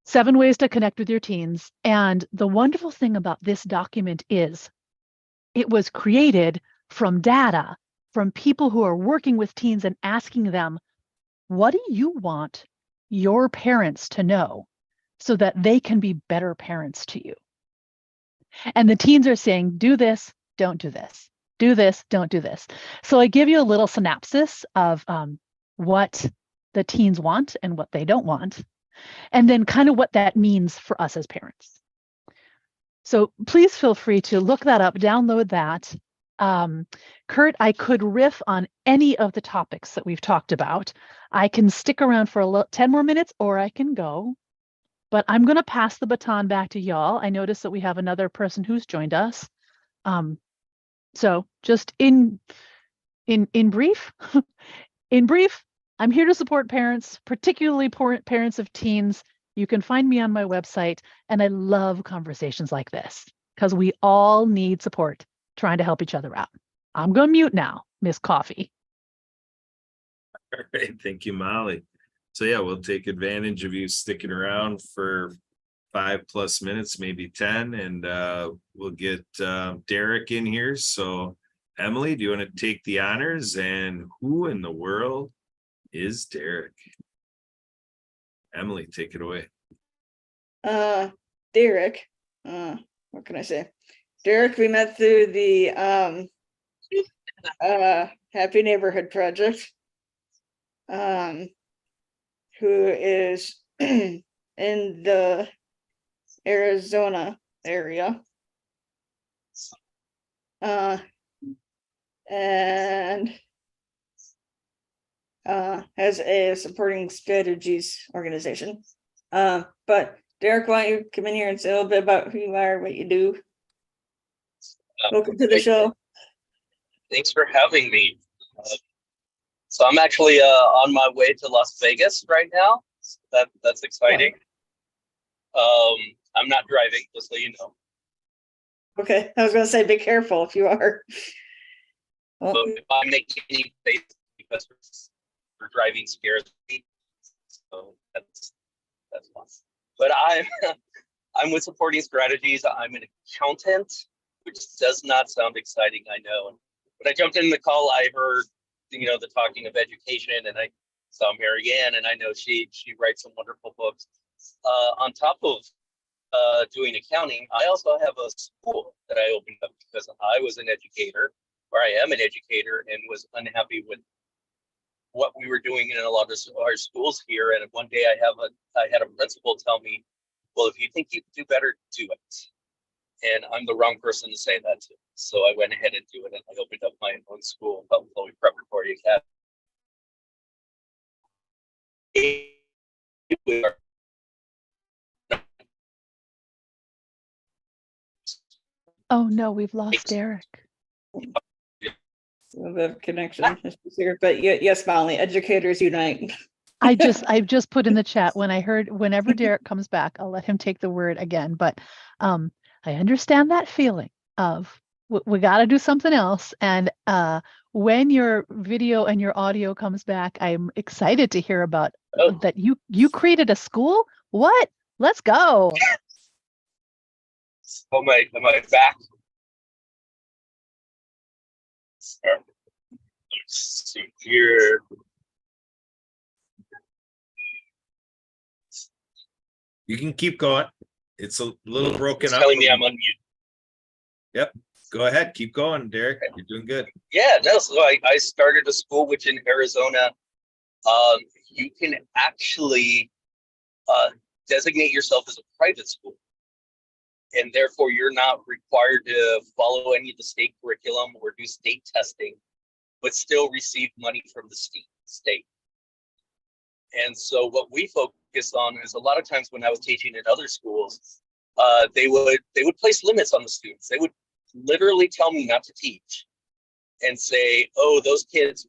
7 ways to connect with your teens. And the wonderful thing about this document is it was created from data from people who are working with teens and asking them, what do you want your parents to know so that they can be better parents to you? And the teens are saying, do this, don't do this. Do this, don't do this. So I give you a little synopsis of what the teens want and what they don't want, and then kind of what that means for us as parents. So please feel free to look that up, download that. Kurt, I could riff on any of the topics that we've talked about. I can stick around for 10 more minutes or I can go, but I'm going to pass the baton back to y'all. I noticed that we have another person who's joined us. So just in brief, I'm here to support parents, particularly parents of teens. You can find me on my website, and I love conversations like this because we all need support trying to help each other out. I'm going to mute now, Miss Coffee. All right, thank you, Molly. So yeah, we'll take advantage of you sticking around for 5+ minutes, maybe 10, and we'll get Derek in here. So Emily, do you want to take the honors? And who in the world is Derek? Emily, take it away. Derek, what can I say? Derek, we met through the Happy Neighborhood Project, who is in the Arizona area. And has a supporting strategies organization. But Derek, why don't you come in here and say a little bit about who you are, what you do? Welcome to the show. Thanks for having me. So I'm actually on my way to Las Vegas right now. That's exciting. I'm not driving, just so you know. Okay, I was going to say, be careful if you are. Well, But if I make any face because for driving scares me, so that's fun. But I'm with Supporting Strategies. I'm an accountant, which does not sound exciting, I know. But I jumped in the call. I heard, the talking of education, and I saw Mary Ann, and I know she writes some wonderful books. On top of doing accounting, I also have a school that I opened up because I was an educator, or I am an educator, and was unhappy with what we were doing in a lot of our schools here. And one day I had a principal tell me, well, if you think you can do better, do it. And I'm the wrong person to say that to. So I went ahead and do it, and I opened up my own school, Pelton Chloe Preparatory Academy. Oh no, we've lost Derek. a little bit of connection here, but yes, Molly, educators unite. I've just put in the chat whenever Derek comes back, I'll let him take the word again. But I understand that feeling of we got to do something else. And when your video and your audio comes back, I'm excited to hear about Oh. that you created a school. What? Let's go. Am I back? Let's see here. You can keep going. It's a little broken It's up. telling me I'm on mute. Go ahead, keep going, Derek. You're doing good. Yeah, no, so I started a school which in Arizona, you can actually designate yourself as a private school. And therefore you're not required to follow any of the state curriculum or do state testing, but still receive money from the state. And so what we focus on is a lot of times when I was teaching at other schools, they would place limits on the students. They would literally tell me not to teach and say, oh, those kids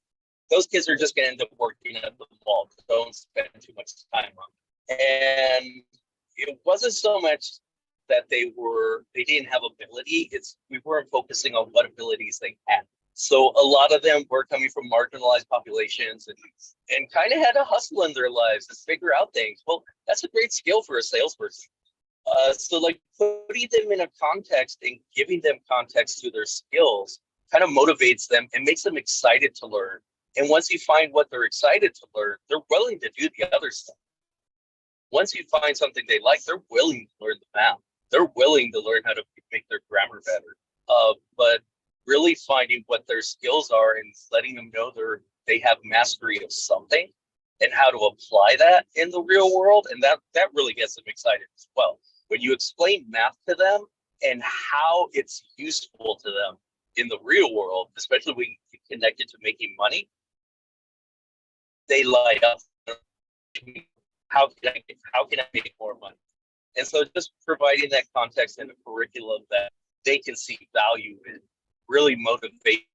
are just going to end up working at the mall. Don't spend too much time on them. And it wasn't so much that they didn't have ability. We weren't focusing on what abilities they had. So a lot of them were coming from marginalized populations and kind of had to hustle in their lives and figure out things. Well, that's a great skill for a salesperson. So like putting them in a context and giving them context to their skills kind of motivates them and makes them excited to learn. And once you find what they're excited to learn, they're willing to do the other stuff. Once you find something they like, they're willing to learn the math. They're willing to learn how to make their grammar better. But really finding what their skills are and letting them know they have mastery of something and how to apply that in the real world. And that really gets them excited as well. When you explain math to them and how it's useful to them in the real world, especially when you connect it to making money, they light up. How can I make more money? And so just providing that context in a curriculum that they can see value in really motivate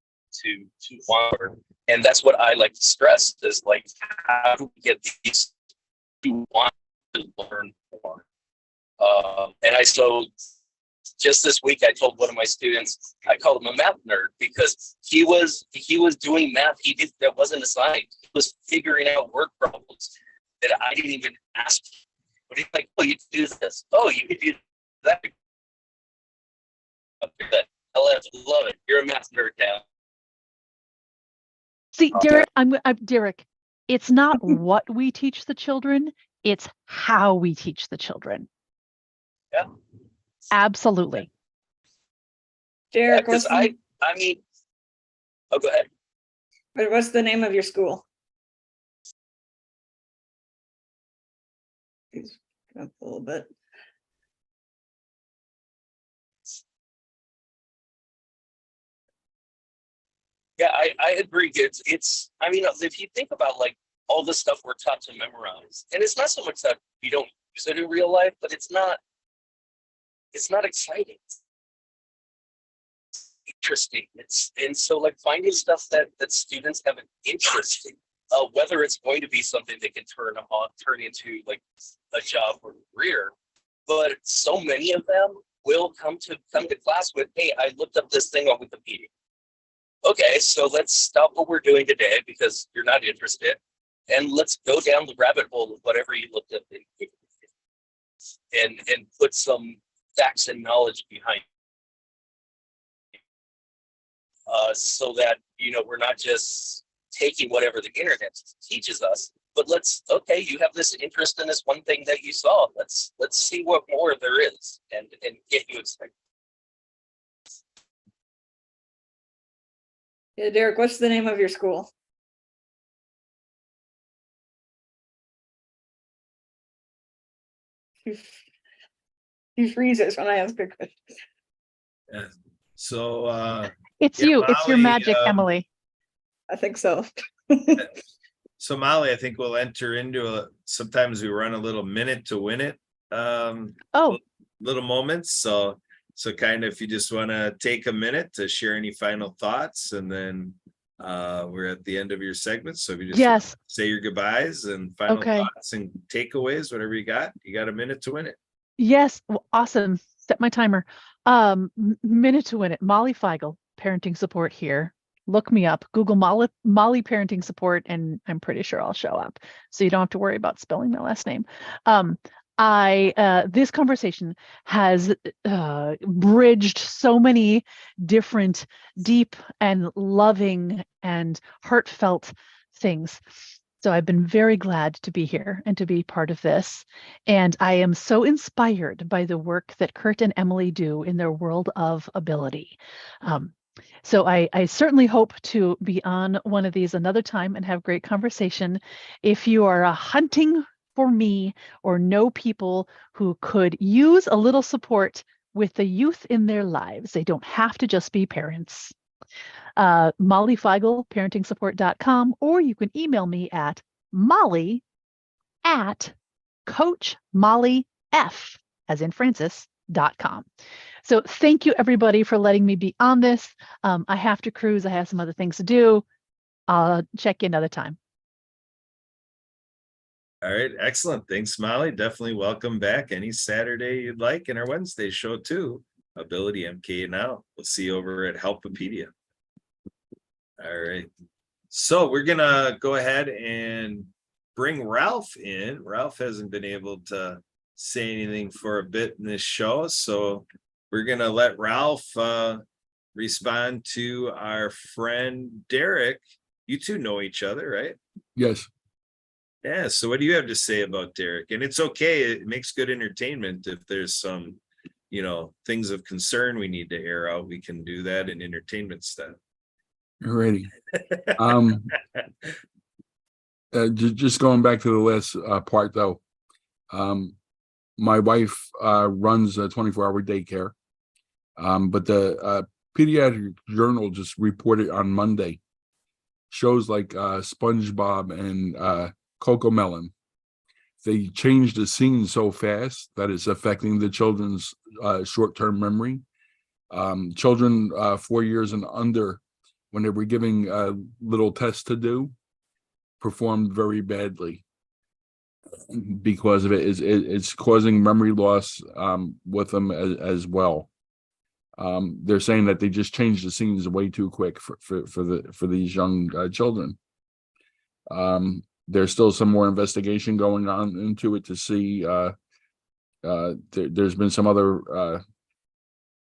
to want to learn. And that's what I like to stress is like, how do we get these to want to learn more? So just this week, I told one of my students, I called him a math nerd because he was doing math that wasn't assigned. He was figuring out word problems that I didn't even ask him. But he's like, oh, you can do this. Oh, you can do that. I love it. You're a math nerd now. See, Derek, I'm Derek. It's not what we teach the children; it's how we teach the children. Yeah, Absolutely. Derek, because oh, go ahead. what's the name of your school? Please come up a little bit. Yeah, I agree. It's I mean, if you think about like all the stuff we're taught to memorize, and it's not so much that we don't use it in real life, but it's not exciting. It's interesting. And so like finding stuff that students have an interest in, whether it's going to be something they can turn into like a job or career, but so many of them will come to class with, hey, I looked up this thing on Wikipedia. Okay, so let's stop what we're doing today because you're not interested, and let's go down the rabbit hole of whatever you looked up and put some facts and knowledge behind it. So that we're not just taking whatever the internet teaches us, but you have this interest in this one thing that you saw. Let's see what more there is and get you excited. Yeah, Derek, what's the name of your school? He freezes when I ask a question. Yeah. So It's Yeah, you. It's your Molly, magic, Emily. I think so. so Molly, I think we'll enter into sometimes we run a little minute to win it. Oh, Little moments. So kind of if you just want to take a minute to share any final thoughts, and then we're at the end of your segment. So if you just yes. say your goodbyes and final Okay. thoughts and takeaways, whatever you got a minute to win it. Yes. Well, awesome. set my timer. Minute to win it. Molly Feigl, parenting support here. Look me up. Google Molly parenting support, and I'm pretty sure I'll show up. So you don't have to worry about spelling my last name. This conversation has bridged so many different deep and loving and heartfelt things. So I've been very glad to be here and to be part of this. And I am so inspired by the work that Kurt and Emily do in their world of ability. So I certainly hope to be on one of these another time and have great conversation. If you are hunting for me or know people who could use a little support with the youth in their lives, they don't have to just be parents. Molly Feigl, parentingsupport.com, or you can email me at molly@coachmollyf, as in Francis.com. So thank you everybody for letting me be on this. I have to cruise. I have some other things to do. I'll check you another time. All right, excellent. Thanks, Molly. Definitely welcome back any Saturday you'd like, and our Wednesday show too. Ability MK Now. We'll see you over at Helpopedia. All right. So we're gonna go ahead and bring Ralph in. Ralph hasn't been able to say anything for a bit in this show, so we're gonna let Ralph respond to our friend Derek. You two know each other, right? Yes. Yeah. So what do you have to say about Derek? And it's okay. It makes good entertainment. If there's some, things of concern we need to air out, we can do that in entertainment stuff. Alrighty. Just going back to the last part though. My wife runs a 24-hour daycare. But the Pediatric Journal just reported on Monday shows like SpongeBob and CoComelon. They changed the scene so fast that it's affecting the children's short-term memory. Children 4 years and under, when they were giving little tests to do, performed very badly because of it. It's causing memory loss with them as well. They're saying that they just changed the scenes way too quick for these young children. There's still some more investigation going on into it to see. There's been some other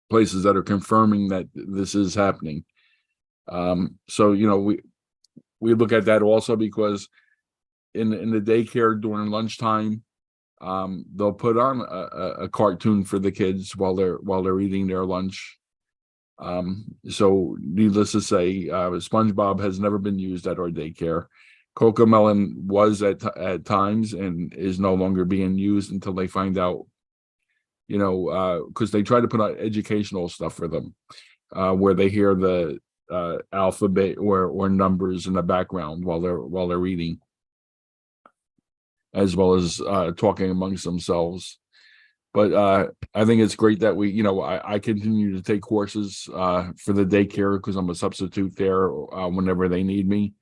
places that are confirming that this is happening. So we look at that also because in the daycare during lunchtime, they'll put on a cartoon for the kids while they're eating their lunch. So needless to say, SpongeBob has never been used at our daycare. CoComelon was at times and is no longer being used until they find out, because they try to put out educational stuff for them, where they hear the alphabet or numbers in the background while they're eating, as well as talking amongst themselves. But I think it's great that I continue to take courses for the daycare because I'm a substitute there whenever they need me.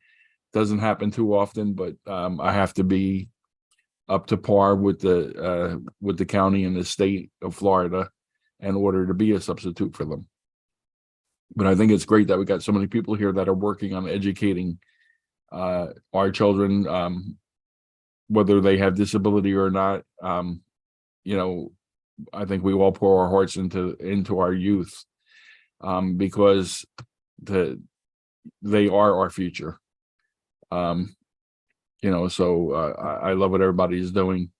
Doesn't happen too often, but I have to be up to par with the county and the state of Florida in order to be a substitute for them. But I think it's great that we got so many people here that are working on educating our children, whether they have disability or not. I think we all pour our hearts into our youth because they are our future. So I love what everybody's doing,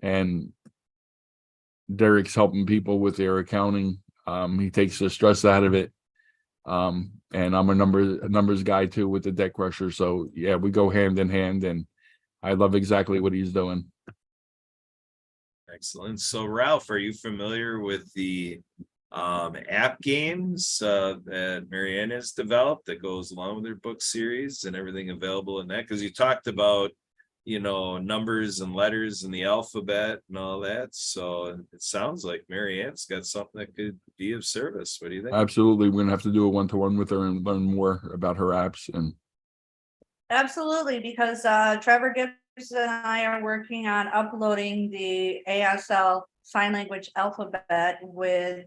and Derek's helping people with their accounting. He takes the stress out of it. And I'm a numbers guy too with the Deck Crusher. So yeah, we go hand in hand, and I love exactly what he's doing. Excellent. So Ralph, are you familiar with the app games that Marianne has developed that goes along with her book series and everything available in that? Because you talked about numbers and letters and the alphabet and all that. So it sounds like Marianne's got something that could be of service. What do you think? Absolutely. We're gonna have to do a one-to-one with her and learn more about her apps. And Absolutely, because Trevor Gibbs and I are working on uploading the ASL sign language alphabet with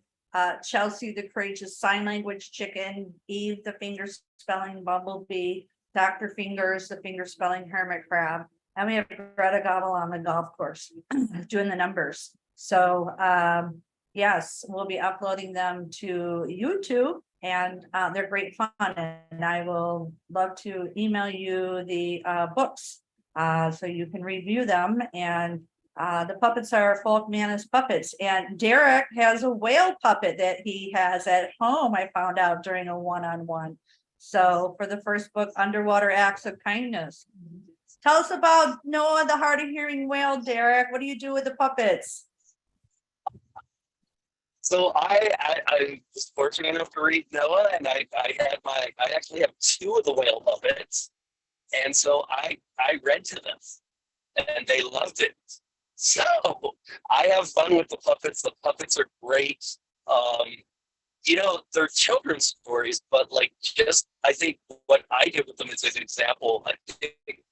Chelsea the Courageous Sign Language Chicken, Eve the Finger Spelling Bumblebee, Dr. Fingers the Finger Spelling Hermit Crab, and we have Greta Gobble on the golf course doing the numbers. So yes, we'll be uploading them to YouTube, and they're great fun. And I will love to email you the books so you can review them. And the puppets are Folk Manus puppets. And Derek has a whale puppet that he has at home, I found out during a one-on-one. So for the first book, Underwater Acts of Kindness. Tell us about Noah, the hard of hearing whale, Derek. What do you do with the puppets? So I was fortunate enough to read Noah, and I actually have 2 of the whale puppets, and so I read to them, and they loved it. So I have fun with the puppets. The puppets are great. You know, they're children's stories, but like, just I think what I did with them is an example. I think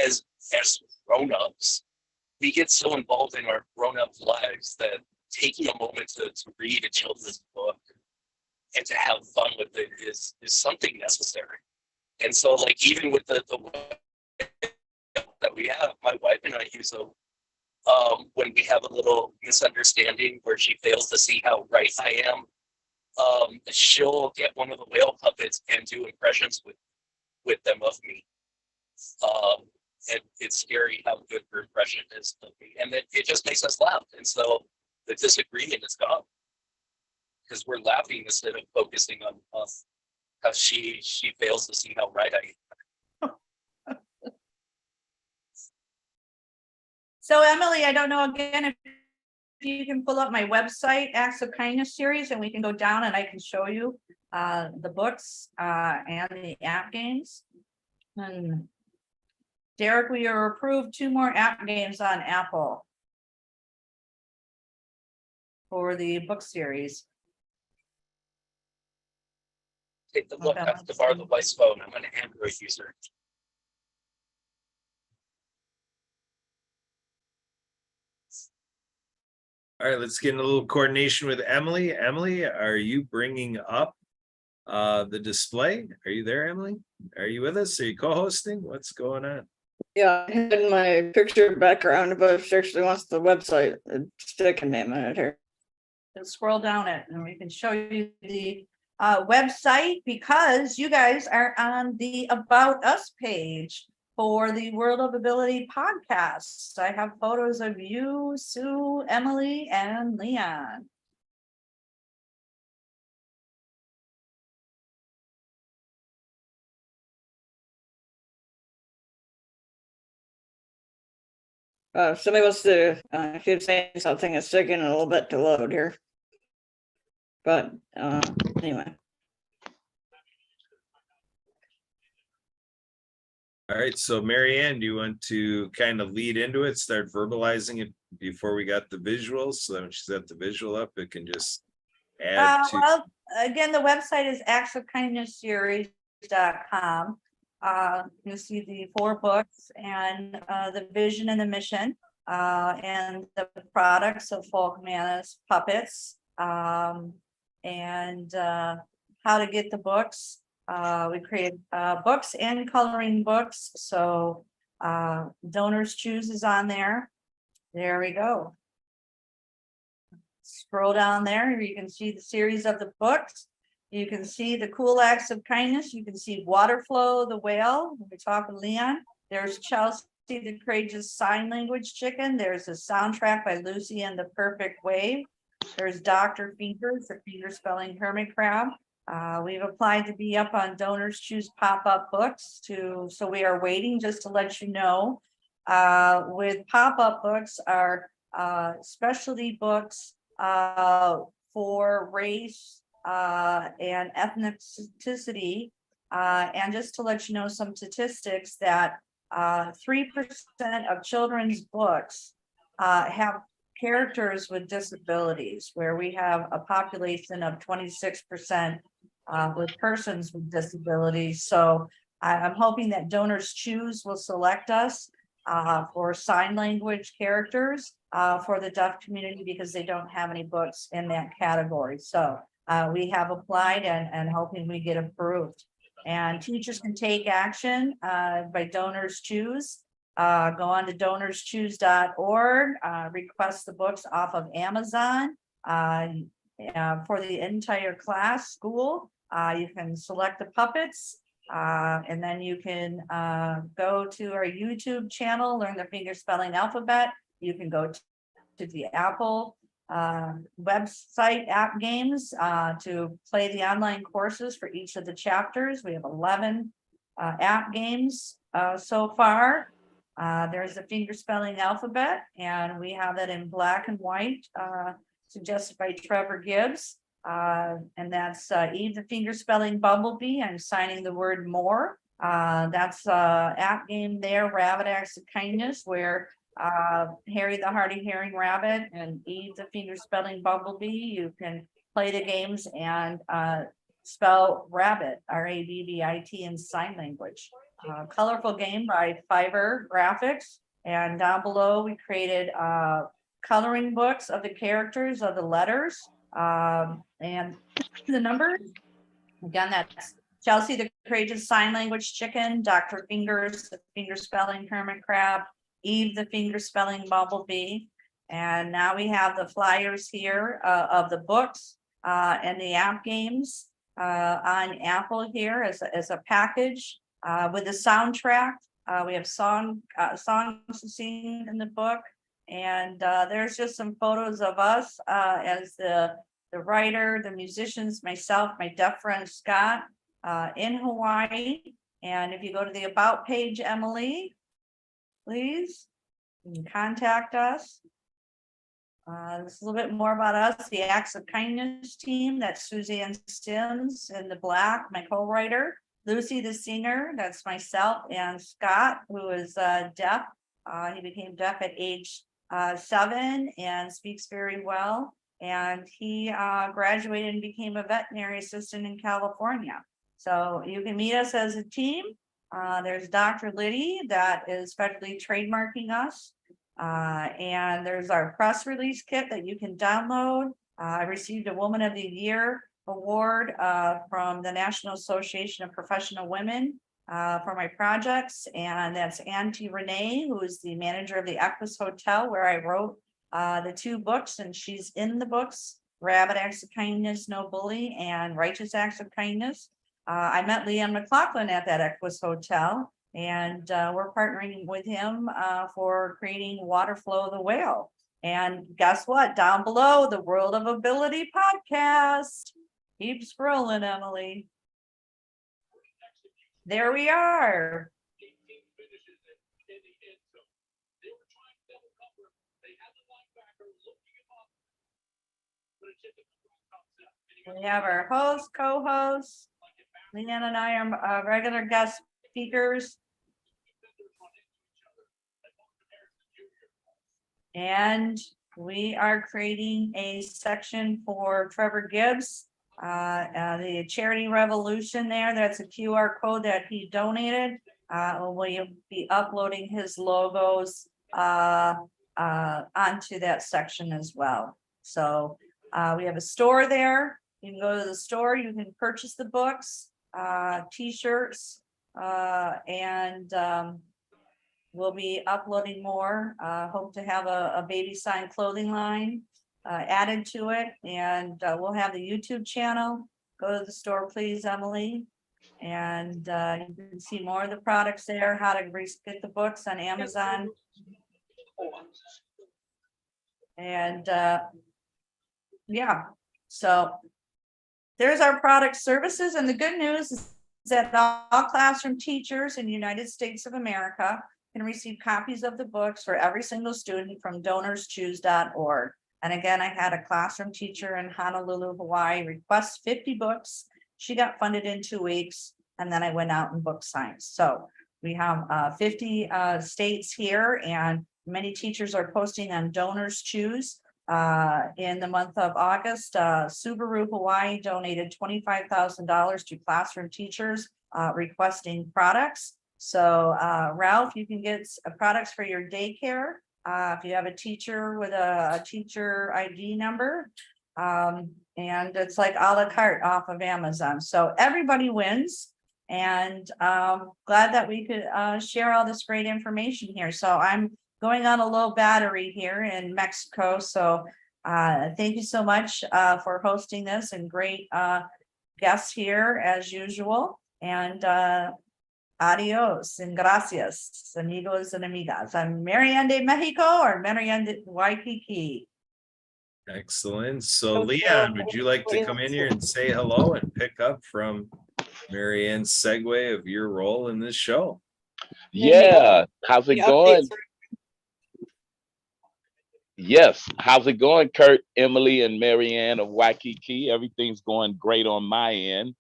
as grown-ups, we get so involved in our grown-up lives that taking a moment to read a children's book and to have fun with it is something necessary. And so, like, even with the that we have, my wife and I use them when we have a little misunderstanding where she fails to see how right I am. She'll get one of the whale puppets and do impressions with them of me. And it's scary how good her impression is of me, and it just makes us laugh. And so the disagreement is gone because we're laughing instead of focusing on how she fails to see how right I am. So Emily, I don't know again if you can pull up my website, Acts of Kindness series, and we can go down and I can show you the books and the app games. And Derek, we are approved 2 more app games on Apple for the book series. Take the look. I have to borrow the wife's phone. I'm an Android user. All right, let's get in a little coordination with Emily. Emily, are you bringing up the display? Are you there, Emily? Are you with us? Are you co-hosting? What's going on? Yeah, I had my picture background, but if she actually wants the website, it's taking me a minute here. And scroll down it and we can show you the website, because you guys are on the About Us page for the World of Ability podcast. I have photos of you, Sue, Emily, and Leon. Somebody wants to, if you're saying something, it's taking a little bit to load here. But anyway. All right, so Mary Ann, do you want to kind of lead into it, start verbalizing it before we got the visuals? So that when she's got the visual up, it can just add to. Well, again, the website is actsofkindnessseries.com. You'll see the 4 books and the vision and the mission and the products of Folk Manus puppets and how to get the books. We create books and coloring books. So Donors Choose is on there. There we go. Scroll down there, you can see the series of the books. You can see the cool acts of kindness. You can see Waterflow, the whale. We talk with Leon. There's Chelsea, the Courageous Sign Language Chicken. There's a soundtrack by Lucy and the Perfect Wave. There's Dr. Fingers, the Finger Spelling Hermit Crab. We've applied to be up on Donors Choose pop-up books so we are waiting, just to let you know. With pop-up books are specialty books for race and ethnicity, and just to let you know some statistics that 3% of children's books have characters with disabilities, where we have a population of 26% with persons with disabilities. So I'm hoping that Donors Choose will select us for sign language characters for the deaf community because they don't have any books in that category. So we have applied and hoping we get approved. And teachers can take action by Donors Choose. Go on to donorschoose.org, request the books off of Amazon for the entire class school. You can select the puppets. And then you can go to our YouTube channel, learn the finger spelling alphabet. You can go to the Apple website app games to play the online courses for each of the chapters. We have 11 app games so far. There's the finger spelling alphabet, and we have that in black and white, suggested by Trevor Gibbs. And that's Eve the finger spelling bumblebee. I'm signing the word more. That's app game there, Rabbit Acts of Kindness, where Harry the Hardy Herring Rabbit and Eve the finger spelling bumblebee, you can play the games and spell rabbit, R-A-B-B-I-T, in sign language. Colorful game by Fiverr Graphics. And down below, we created coloring books of the characters of the letters and the numbers. Again, that's Chelsea the Courageous Sign Language Chicken, Dr. Fingers, the finger spelling hermit crab, Eve the finger spelling bumblebee. And now we have the flyers here of the books and the app games on Apple here as a package with the soundtrack. We have songs to sing in the book. And there's just some photos of us as the writer, the musicians, myself, my deaf friend Scott in Hawaii. And if you go to the About page, Emily, please, you can contact us. This is a little bit more about us, the Acts of Kindness team. That's Suzanne Sims in the black, my co-writer. Lucy the singer, that's myself, and Scott, who is deaf. He became deaf at age 7 and speaks very well. And he graduated and became a veterinary assistant in California. So you can meet us as a team. There's Dr. Liddy that is federally trademarking us. And there's our press release kit that you can download. I received a Woman of the Year award from the National Association of Professional Women for my projects. And that's Auntie Renee, who is the manager of the Equus Hotel, where I wrote the 2 books, and she's in the books, Rabbit Acts of Kindness, No Bully, and Righteous Acts of Kindness. I met Leanne McLaughlin at that Equus Hotel, and we're partnering with him for creating Waterflow the Whale. And guess what? Down below, the World of Ability podcast. Keep scrolling, Emily. There we are. We have our host, co-host. Leanne and I are regular guest speakers. And we are creating a section for Trevor Gibbs, the Charity Revolution there. That's a QR code that he donated. We'll be uploading his logos onto that section as well. So we have a store there. You can go to the store, you can purchase the books, t-shirts, and we'll be uploading more. Hope to have a baby sign clothing line added to it, and we'll have the YouTube channel. Go to the store, please, Emily. And you can see more of the products there, how to get the books on Amazon. And yeah, so there's our product services. And the good news is that all classroom teachers in the United States of America can receive copies of the books for every single student from donorschoose.org. And again, I had a classroom teacher in Honolulu, Hawaii, request 50 books. She got funded in 2 weeks, and then I went out and book signs. So we have 50 states here, and many teachers are posting on Donors Choose. In the month of August, Subaru Hawaii donated $25,000 to classroom teachers requesting products. So Ralph, you can get products for your daycare. If you have a teacher with a teacher ID number. And it's like a la carte off of Amazon. So everybody wins. And glad that we could share all this great information here. So I'm going on a low battery here in Mexico. So thank you so much for hosting this, and great guests here as usual. And adios and gracias, amigos and amigas. I'm Marianne de Mexico, or Marianne de Waikiki. Excellent. So Okay. Leon, would you like to come in here and say hello and pick up from Marianne's segue of your role in this show? Yeah, how's it The going? updates. Yes, how's it going, Kurt, Emily, and Marianne of Waikiki? Everything's going great on my end.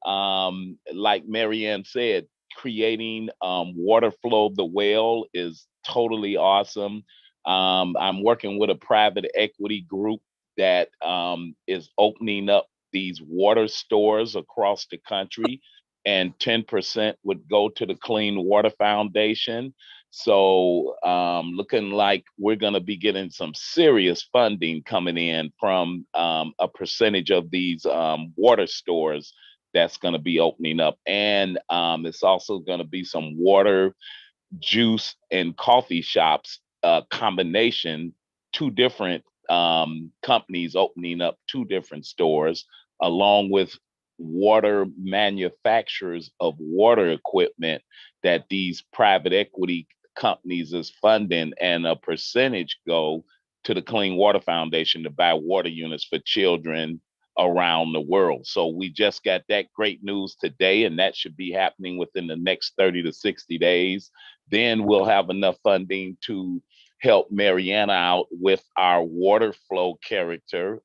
Like Marianne said, creating water flow of the whale is totally awesome. I'm working with a private equity group that is opening up these water stores across the country, and 10% would go to the Clean Water Foundation. So looking like we're going to be getting some serious funding coming in from a percentage of these water stores that's going to be opening up. And it's also going to be some water, juice, and coffee shops combination, two different companies opening up two different stores, along with water manufacturers of water equipment that these private equity companies is funding, and a percentage go to the Clean Water Foundation to buy water units for children around the world. So we just got that great news today, and that should be happening within the next 30 to 60 days. Then we'll have enough funding to help Mariana out with our water flow character.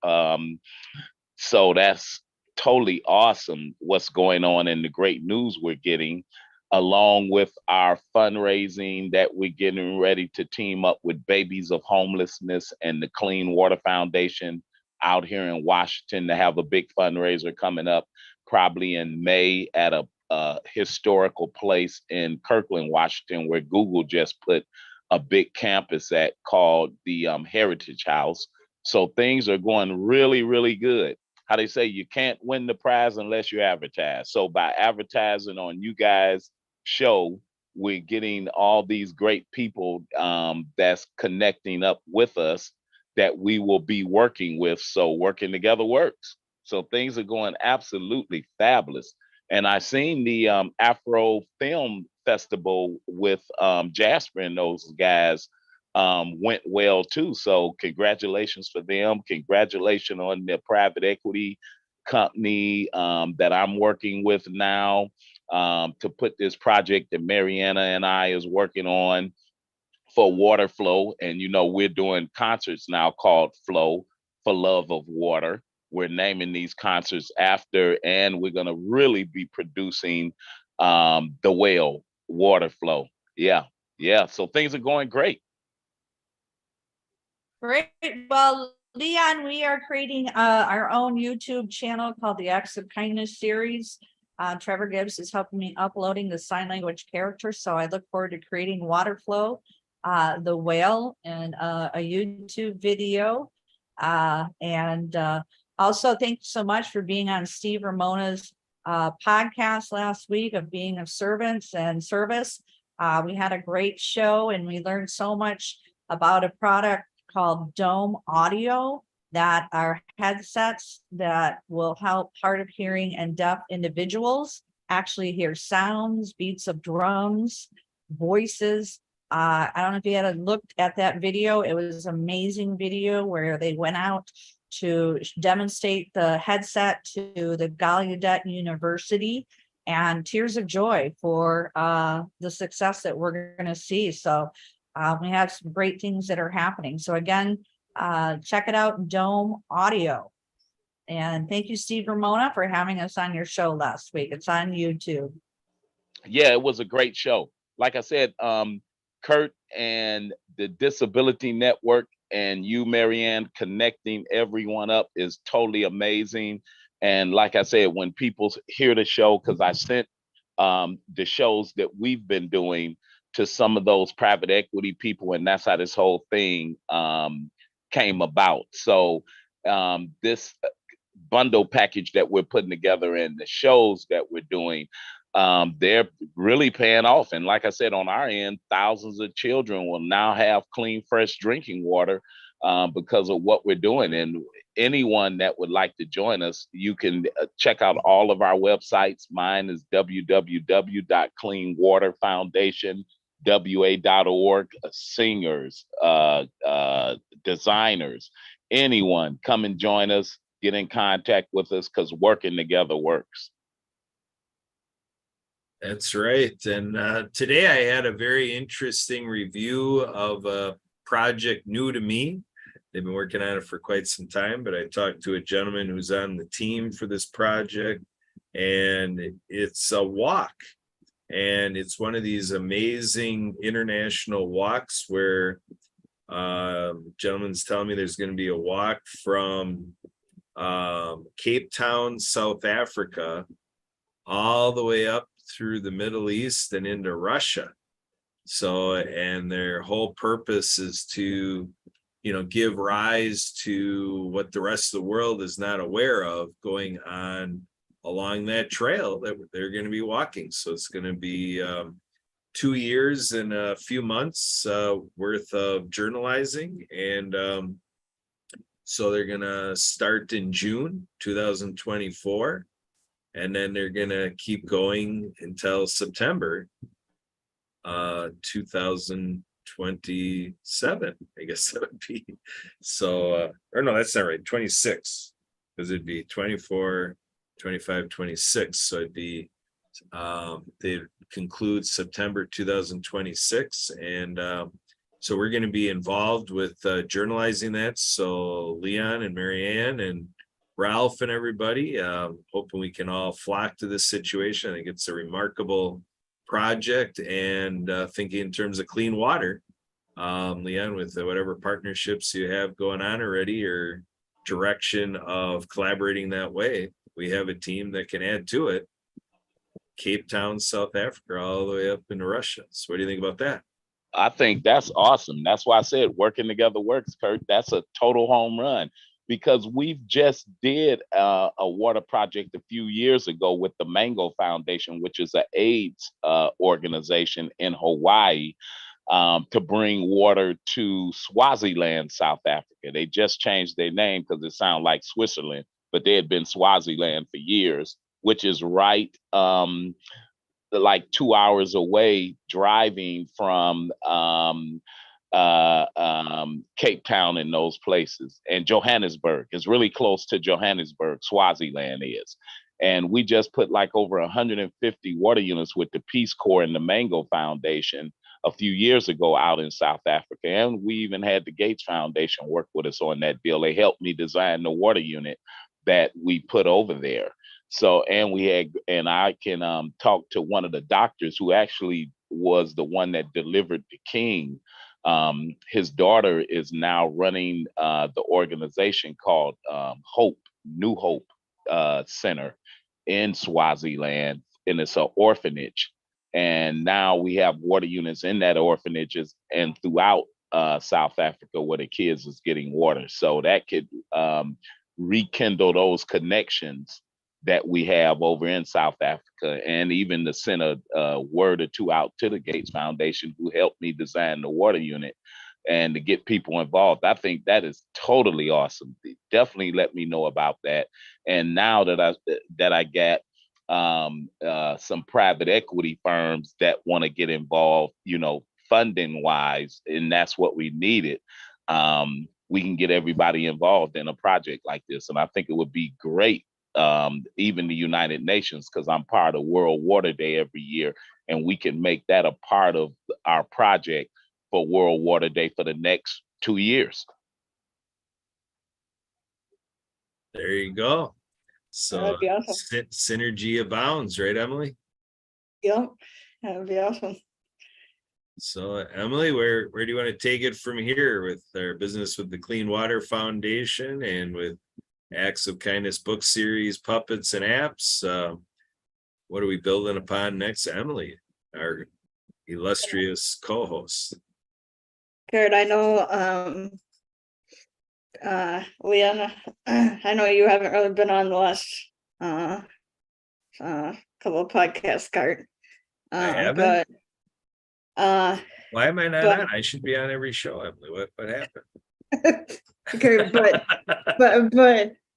So that's totally awesome what's going on, and the great news we're getting, along with our fundraising that we're getting ready to team up with Babies of Homelessness and the Clean Water Foundation out here in Washington to have a big fundraiser coming up probably in May at a historical place in Kirkland, Washington, where Google just put a big campus at, called the Heritage House. So things are going really, really good. How they say, you can't win the prize unless you advertise. So by advertising on you guys' show, we're getting all these great people that's connecting up with us that we will be working with. So working together works. So things are going absolutely fabulous. And I seen the Afro Film Festival with Jasper and those guys went well too. So congratulations for them. Congratulations on the private equity company that I'm working with now to put this project that Mariana and I is working on for water flow. And you know, we're doing concerts now called Flow for Love of Water. We're naming these concerts after, and we're gonna really be producing the whale water flow. Yeah. So things are going great. Great. Well, Leon, we are creating our own YouTube channel called the Acts of Kindness series. Trevor Gibbs is helping me uploading the sign language character. So I look forward to creating water flow, the whale, and a YouTube video. And also, thank you so much for being on Steve Ramona's podcast last week of being of servants and service. We had a great show, and we learned so much about a product called Dome Audio that are headsets that will help hard of hearing and deaf individuals actually hear sounds, beats of drums, voices. I don't know if you had looked at that video. It was an amazing video where they went out to demonstrate the headset to the Gallaudet University, and tears of joy for the success that we're going to see. So we have some great things that are happening. So again, check it out, Dome Audio. And thank you, Steve Ramona, for having us on your show last week. It's on YouTube. Yeah, it was a great show. Like I said, Kurt and the Disability Network and you, Marianne, connecting everyone up is totally amazing. And like I said, when people hear the show, because I sent the shows that we've been doing to some of those private equity people, and that's how this whole thing came about. So this bundle package that we're putting together and the shows that we're doing, they're really paying off. And like I said, on our end, thousands of children will now have clean, fresh drinking water because of what we're doing. And anyone that would like to join us, you can check out all of our websites. Mine is www.cleanwaterfoundationwa.org. Singers, designers, anyone, come and join us, get in contact with us, because working together works. That's right. And today I had a very interesting review of a project new to me. They've been working on it for quite some time, but I talked to a gentleman who's on the team for this project, and it's a walk. And it's one of these amazing international walks where gentleman's telling me there's going to be a walk from Cape Town, South Africa, all the way up through the Middle East and into Russia. So, and their whole purpose is to, give rise to what the rest of the world is not aware of going on along that trail that they're going to be walking. So it's going to be 2 years and a few months worth of journalizing. And so they're going to start in June 2024. And then they're going to keep going until September 2027, I guess that would be. So, or no, that's not right, 26, because it'd be 24, 25, 26. So it'd be, they conclude September 2026. And so we're going to be involved with journalizing that. So Leon and Marianne and Ralph and everybody, hoping we can all flock to this situation. I think it's a remarkable project, and thinking in terms of clean water, Leon, with whatever partnerships you have going on already or direction of collaborating that way, we have a team that can add to it. Cape Town, South Africa, all the way up into Russia. So what do you think about that? I think that's awesome. That's why I said working together works, Kurt. That's a total home run, because we've just did a water project a few years ago with the Mango Foundation, which is an AIDS organization in Hawaii, to bring water to Swaziland, South Africa. They just changed their name because it sounded like Switzerland, but they had been Swaziland for years, which is right like 2 hours away driving from Cape Town and those places. And Johannesburg is really close to Johannesburg, Swaziland is. And we just put like over 150 water units with the Peace Corps and the Mango Foundation a few years ago out in South Africa. And we even had the Gates Foundation work with us on that deal. They helped me design the water unit that we put over there. So, and we had, and I can talk to one of the doctors who actually was the one that delivered the king. His daughter is now running the organization called New Hope Center in Swaziland, and it's an orphanage. And now we have water units in that orphanages and throughout South Africa where the kids is getting water. So that could rekindle those connections that we have over in South Africa, and even to send a word or two out to the Gates Foundation, who helped me design the water unit, and to get people involved. I think that is totally awesome. Definitely let me know about that. And now that I got some private equity firms that want to get involved, funding wise, and that's what we needed. We can get everybody involved in a project like this, and I think it would be great. Even the United Nations, because I'm part of World Water Day every year, and we can make that a part of our project for World Water Day for the next 2 years. There you go. So That'd be awesome. Synergy abounds, right, Emily? Yep, that would be awesome. So Emily, where do you want to take it from here with our business with the Clean Water Foundation and with Acts of Kindness book series, puppets and apps? what are we building upon next, Emily, our illustrious co-host? Kurt, I know, Leon, I know you haven't really been on the last, couple of podcasts, Kurt. I haven't? But, Why am I not but- on? I should be on every show, Emily. What happened? Kurt,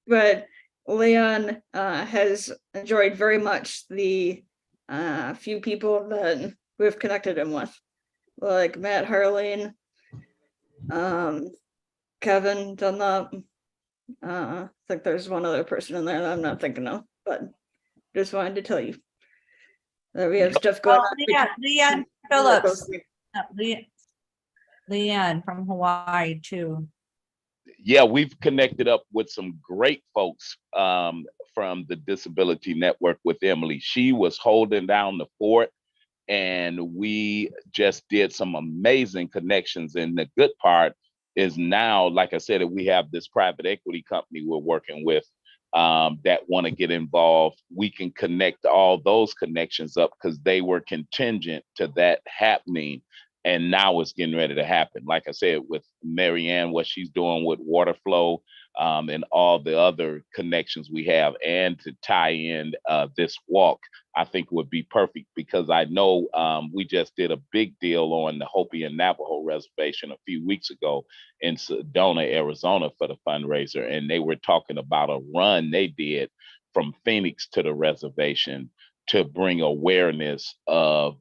but Leon, has enjoyed very much the, few people that we've connected him with, like Matt Harleen, Kevin Dunlop. I think there's one other person in there that I'm not thinking of, but just wanted to tell you that we have stuff going Oh, on. Leon Phillips, Leon from Hawaii too. Yeah, we've connected up with some great folks from the Disability Network with Emily. She was holding down the fort, and we just did some amazing connections. And the good part is now, like I said, we have this private equity company we're working with that want to get involved. We can connect all those connections up because they were contingent to that happening. And now it's getting ready to happen. Like I said, with Marianne, what she's doing with water flow and all the other connections we have, and to tie in this walk, I think would be perfect, because I know we just did a big deal on the Hopi and Navajo reservation a few weeks ago in Sedona, Arizona for the fundraiser. And they were talking about a run they did from Phoenix to the reservation to bring awareness of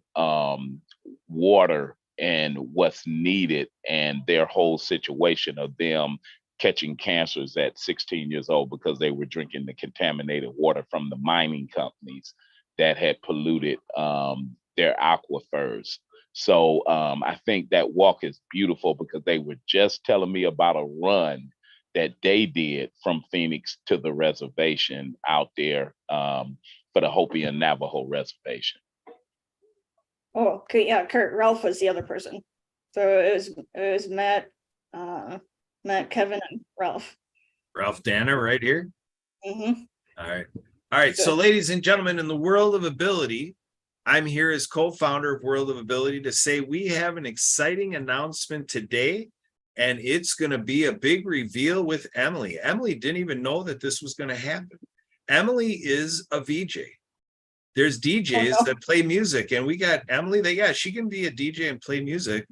water and what's needed, and their whole situation of them catching cancers at 16 years old because they were drinking the contaminated water from the mining companies that had polluted their aquifers. So I think that walk is beautiful, because they were just telling me about a run that they did from Phoenix to the reservation out there for the Hopi and Navajo reservation. Oh, okay, yeah, Kurt, Ralph was the other person. So it was Matt, Matt, Kevin, and Ralph. Ralph Dana right here. Mhm. All right. All right. So, ladies and gentlemen, in the World of Ability, I'm here as co-founder of World of Ability to say we have an exciting announcement today, and it's going to be a big reveal with Emily. Emily didn't even know that this was going to happen. Emily is a VJ. There's DJs that play music, and we got Emily. She can be a DJ and play music,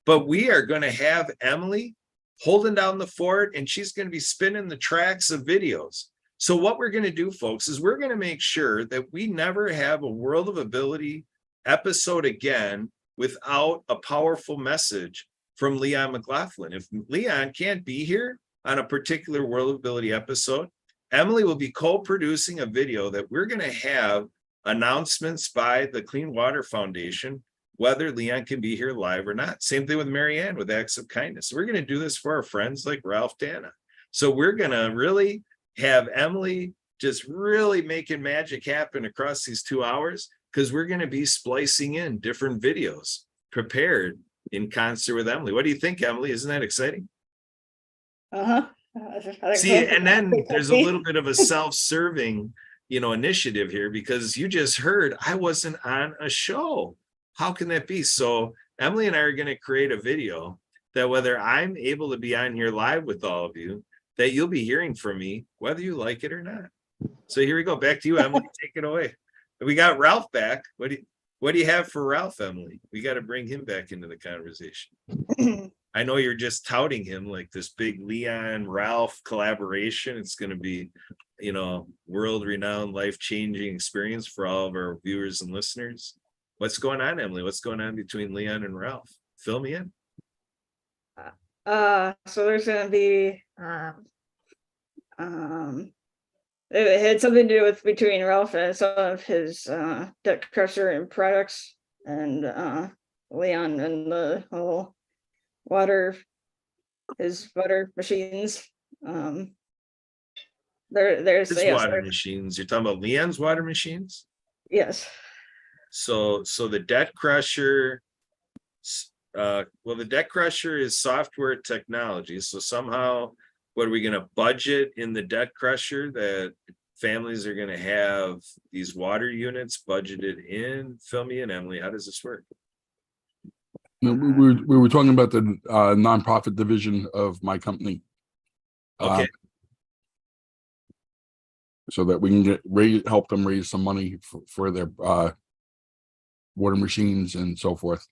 but we are going to have Emily holding down the fort, and she's going to be spinning the tracks of videos. So what we're going to do, folks, is we're going to make sure that we never have a World of Ability episode again without a powerful message from Leon McLaughlin. If Leon can't be here on a particular World of Ability episode, Emily will be co-producing a video that we're going to have announcements by the Clean Water Foundation, whether Leon can be here live or not. Same thing with Marianne with Acts of Kindness. We're going to do this for our friends like Ralph Dana. So we're going to really have Emily just really making magic happen across these 2 hours, because we're going to be splicing in different videos prepared in concert with Emily. What do you think, Emily? Isn't that exciting? Uh-huh. See, and then there's a little bit of a self-serving, initiative here, because you just heard I wasn't on a show. How can that be? So Emily and I are going to create a video that, whether I'm able to be on here live with all of you, that you'll be hearing from me, whether you like it or not. So here we go. Back to you, Emily. Take it away. We got Ralph back. What do you have for Ralph, Emily? We got to bring him back into the conversation. I know you're just touting him like this big Leon Ralph collaboration. It's going to be, world renowned, life-changing experience for all of our viewers and listeners. What's going on, Emily? What's going on between Leon and Ralph? Fill me in. So there's going to be, it had something to do with between Ralph and some of his deck crusher and products, and Leon and the whole his water machines. There's His yes, water machines. You're talking about Leon's water machines? yes. So the debt crusher, the debt crusher is software technology. So somehow, what are we going to budget in the debt crusher that families are gonna have these water units budgeted in? Fill me in, Emily. How does this work? No, we were talking about the nonprofit division of my company. Okay, So that we can help them raise some money for their water machines and so forth.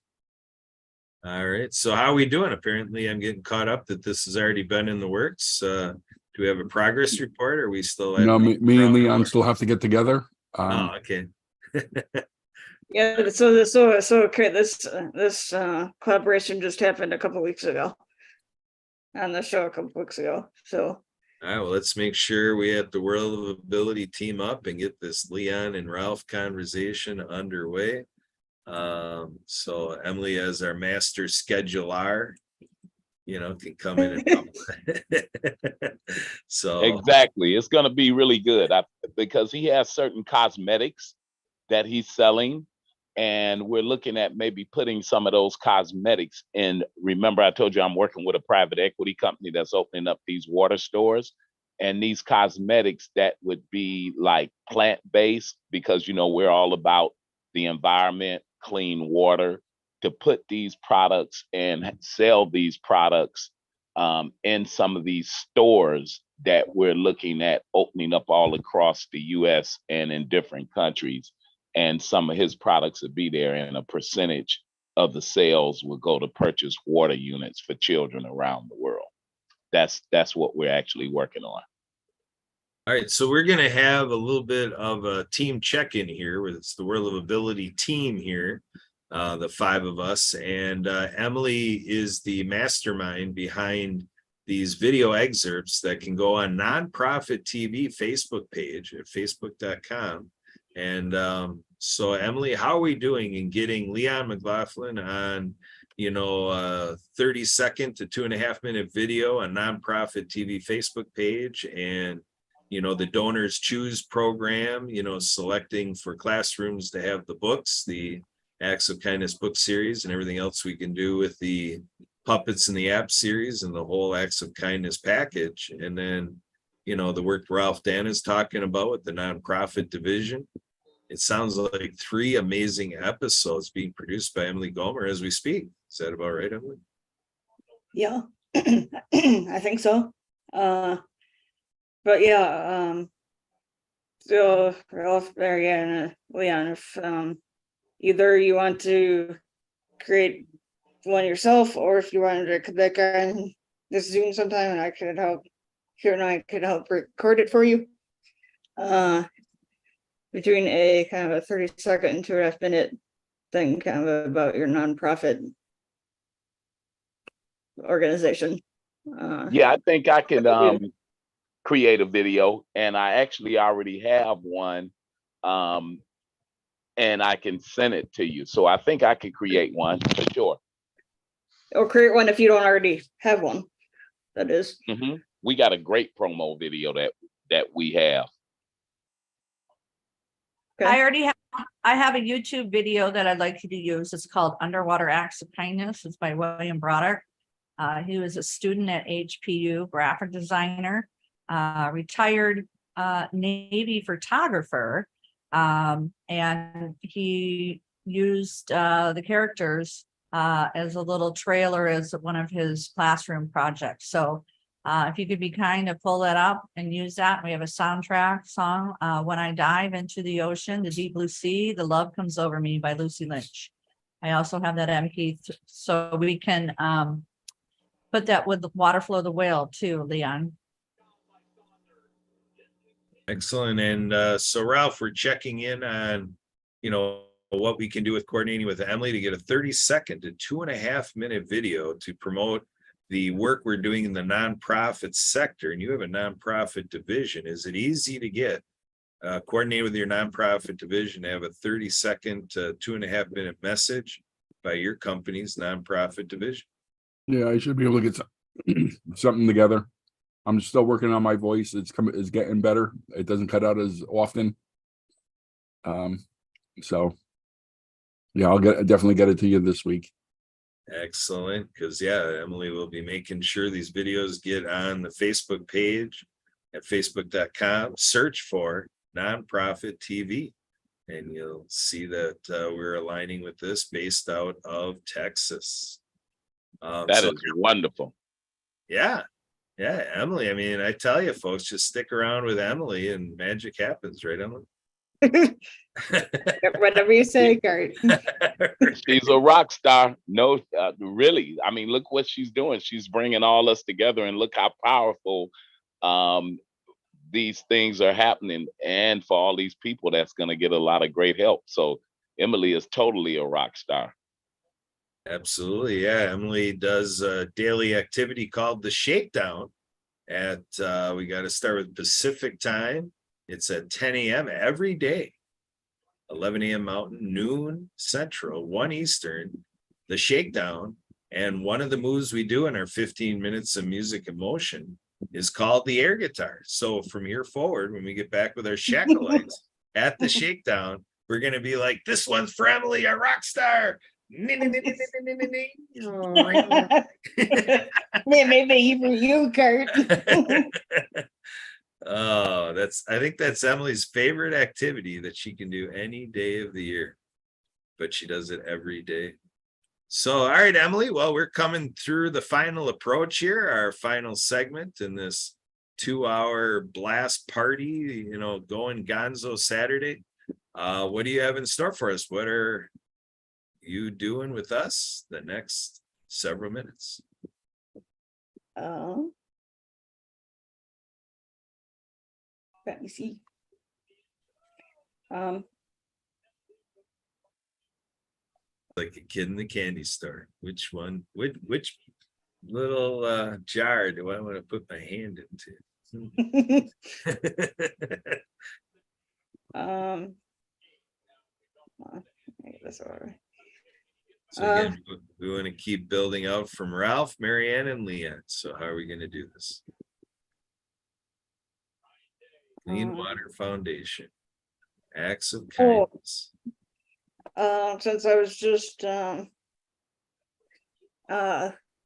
all right. So how are we doing? Apparently I'm getting caught up that this has already been in the works. Do we have a progress report or are we still? at No, me and Leon round still have to get together. Oh, okay. Yeah, okay, this collaboration just happened a couple weeks ago. On the show a couple weeks ago, so. All right, well, let's make sure we at the World of Ability team up and get this Leon and Ralph conversation underway. So Emily, as our master scheduler, can come in and help. So Exactly. It's going to be really good because he has certain cosmetics that he's selling. And we're looking at maybe putting some of those cosmetics in. Remember, I told you I'm working with a private equity company that's opening up these water stores. And these cosmetics that would be like plant-based, because, we're all about the environment, clean water, to put these products and sell these products in some of these stores that we're looking at opening up all across the US and in different countries. And some of his products would be there, and a percentage of the sales will go to purchase water units for children around the world. That's what we're actually working on. all right, so we're gonna have a little bit of a team check-in here, where it's the World of Ability team here, the five of us, and Emily is the mastermind behind these video excerpts that can go on Nonprofit TV Facebook page at facebook.com. And so Emily, how are we doing in getting Leon McLaughlin on, 30-second to 2.5-minute video on Nonprofit TV Facebook page, and the Donors Choose program, selecting for classrooms to have the books, the Acts of Kindness book series, and everything else we can do with the Puppets in the App series and the whole Acts of Kindness package. And then, the work Ralph Dan is talking about with the nonprofit division. It sounds like 3 amazing episodes being produced by Emily Gomer as we speak. Is that about right, Emily? Yeah, I think so. But yeah, so Ralph, Marianne, Leon, if either you want to create one yourself, or if you wanted to come back on this Zoom sometime and I could help, here and I could help record it for you. Between a kind of a 30-second and 2.5-minute thing, kind of about your nonprofit organization. Yeah, I think I can create a video, and I actually already have one, and I can send it to you. So I think I can create one for sure. Or create one if you don't already have one. That is. We got a great promo video that we have. Okay. I have a YouTube video that I'd like you to use. It's called Underwater Acts of Kindness. It's by William Broderick. He was a student at HPU, graphic designer, retired Navy photographer, and he used the characters as a little trailer as one of his classroom projects. So if you could be kind to pull that up and use that. We have a soundtrack song, When I Dive Into the Ocean, the Deep Blue Sea, The Love Comes Over Me by Lucy Lynch. I also have that MP, so we can put that with the Water Flow the Whale too, Leon. Excellent. And so Ralph, we're checking in on, what we can do with coordinating with Emily to get a 30-second to 2.5-minute video to promote the work we're doing in the nonprofit sector. And you have a nonprofit division. Is it easy to get coordinated with your nonprofit division to have a 30-second to 2.5-minute message by your company's nonprofit division? Yeah, I should be able to get something together. I'm still working on my voice. It's getting better. It doesn't cut out as often. So yeah, I'll definitely get it to you this week. Excellent, because Emily will be making sure these videos get on the Facebook page at facebook.com, search for Nonprofit TV. And you'll see that we're aligning with this based out of Texas. That So is wonderful. yeah, yeah, Emily. I mean, I tell you, folks, just stick around with Emily and magic happens, right, Emily? Whatever you say, Kurt. She's a rock star. No, really. I mean, look what she's doing. She's bringing all us together, and look how powerful these things are happening. And for all these people, that's going to get a lot of great help. So Emily is totally a rock star. Absolutely, yeah. Emily does a daily activity called the Shakedown. At we got to start with Pacific time. It's at 10 a.m. every day. 11 a.m. Mountain, noon Central, 1 Eastern, the Shakedown. And one of the moves we do in our 15 minutes of music and motion is called the air guitar. So from here forward, when we get back with our shackalites at the Shakedown, we're going to be like, this one's for Emily, a rock star. Maybe even you, Kurt. Oh, I think that's Emily's favorite activity that she can do any day of the year, but she does it every day. So, all right, Emily, well, we're coming through the final approach here, our final segment in this 2-hour blast party, going Gonzo Saturday. What do you have in store for us? What are you doing with us the next several minutes? Let me see. Like a kid in the candy store. Which one? Which little jar do I want to put my hand into? That's all right. So again, we want to keep building out from Ralph, Marianne, and Leanne. So how are we going to do this? Clean Water Foundation. Acts of kindness. Since I was just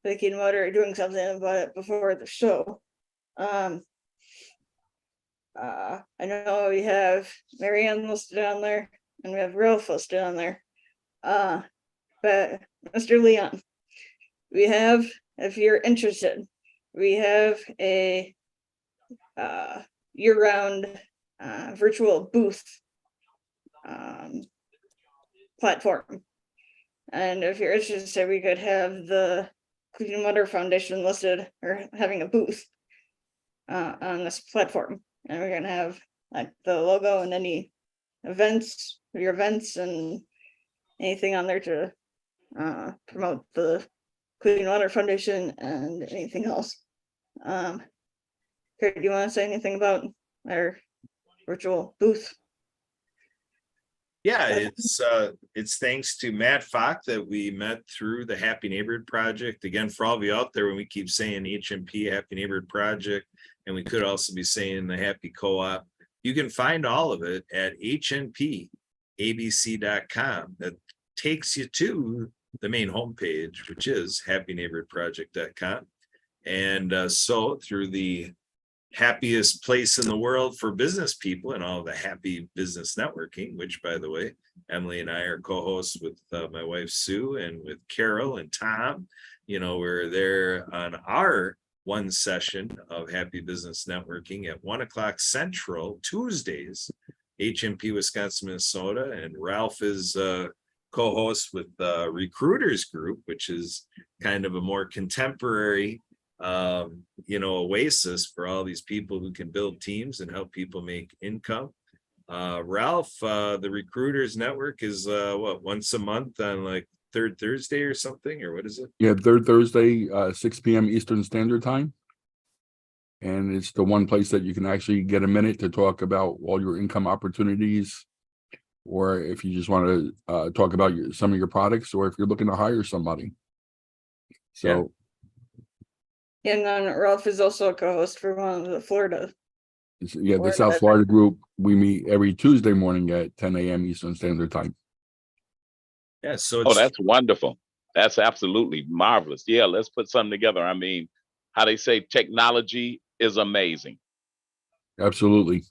thinking about or doing something about it before the show. I know we have Marianne listed on there and we have Ralph listed on there. But Mr. Leon, we have, if you're interested, we have a year-round virtual booth platform. And if you're interested, we could have the Clean Water Foundation listed or having a booth on this platform. And we're gonna have like the logo and any events, your events and anything on there to promote the Clean Water Foundation and anything else. Kurt, do you want to say anything about our virtual booth? Yeah, it's thanks to Matt Falk that we met through the Happy Neighborhood Project. Again, for all of you out there, when we keep saying HNP, Happy Neighborhood Project, and we could also be saying the Happy Co-op, you can find all of it at hnpabc.com. That takes you to the main homepage, which is happyneighborhoodproject.com. And so through the happiest place in the world for business people and all the happy business networking, which by the way, Emily and I are co-hosts with my wife Sue and with Carol and Tom. We're there on our one session of happy business networking at 1:00 Central Tuesdays, HMP Wisconsin, Minnesota. And Ralph is co-host with Recruiters Group, which is kind of a more contemporary oasis for all these people who can build teams and help people make income. Ralph, the Recruiters Network is once a month on like third Thursday or something, or what is it? Yeah, third Thursday, 6 p.m. Eastern Standard Time. And it's the one place that you can actually get a minute to talk about all your income opportunities, or if you just want to talk about some of your products, or if you're looking to hire somebody. So. And then Ralph is also a co-host for one of the Florida. Yeah, the South Florida group, we meet every Tuesday morning at 10 a.m. Eastern Standard Time. Yeah, so that's wonderful. That's absolutely marvelous. Yeah, let's put something together. I mean, how they say technology is amazing. Absolutely.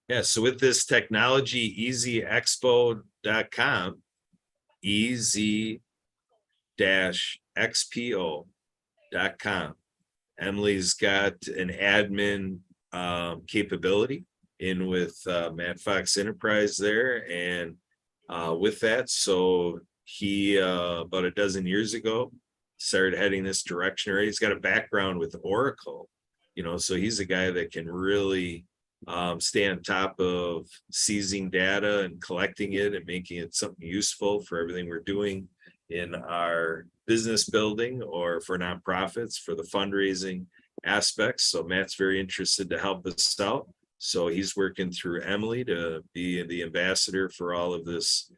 Yeah, so with this technology, easyexpo.com, easy-xpo.com. Emily's got an admin capability in with Matt Fox Enterprise there. And with that, so he about a dozen years ago started heading this direction. Already. He's got a background with Oracle, so he's a guy that can really stay on top of seizing data and collecting it and making it something useful for everything we're doing in our business building or for nonprofits for the fundraising aspects. So Matt's very interested to help us out. So he's working through Emily to be the ambassador for all of this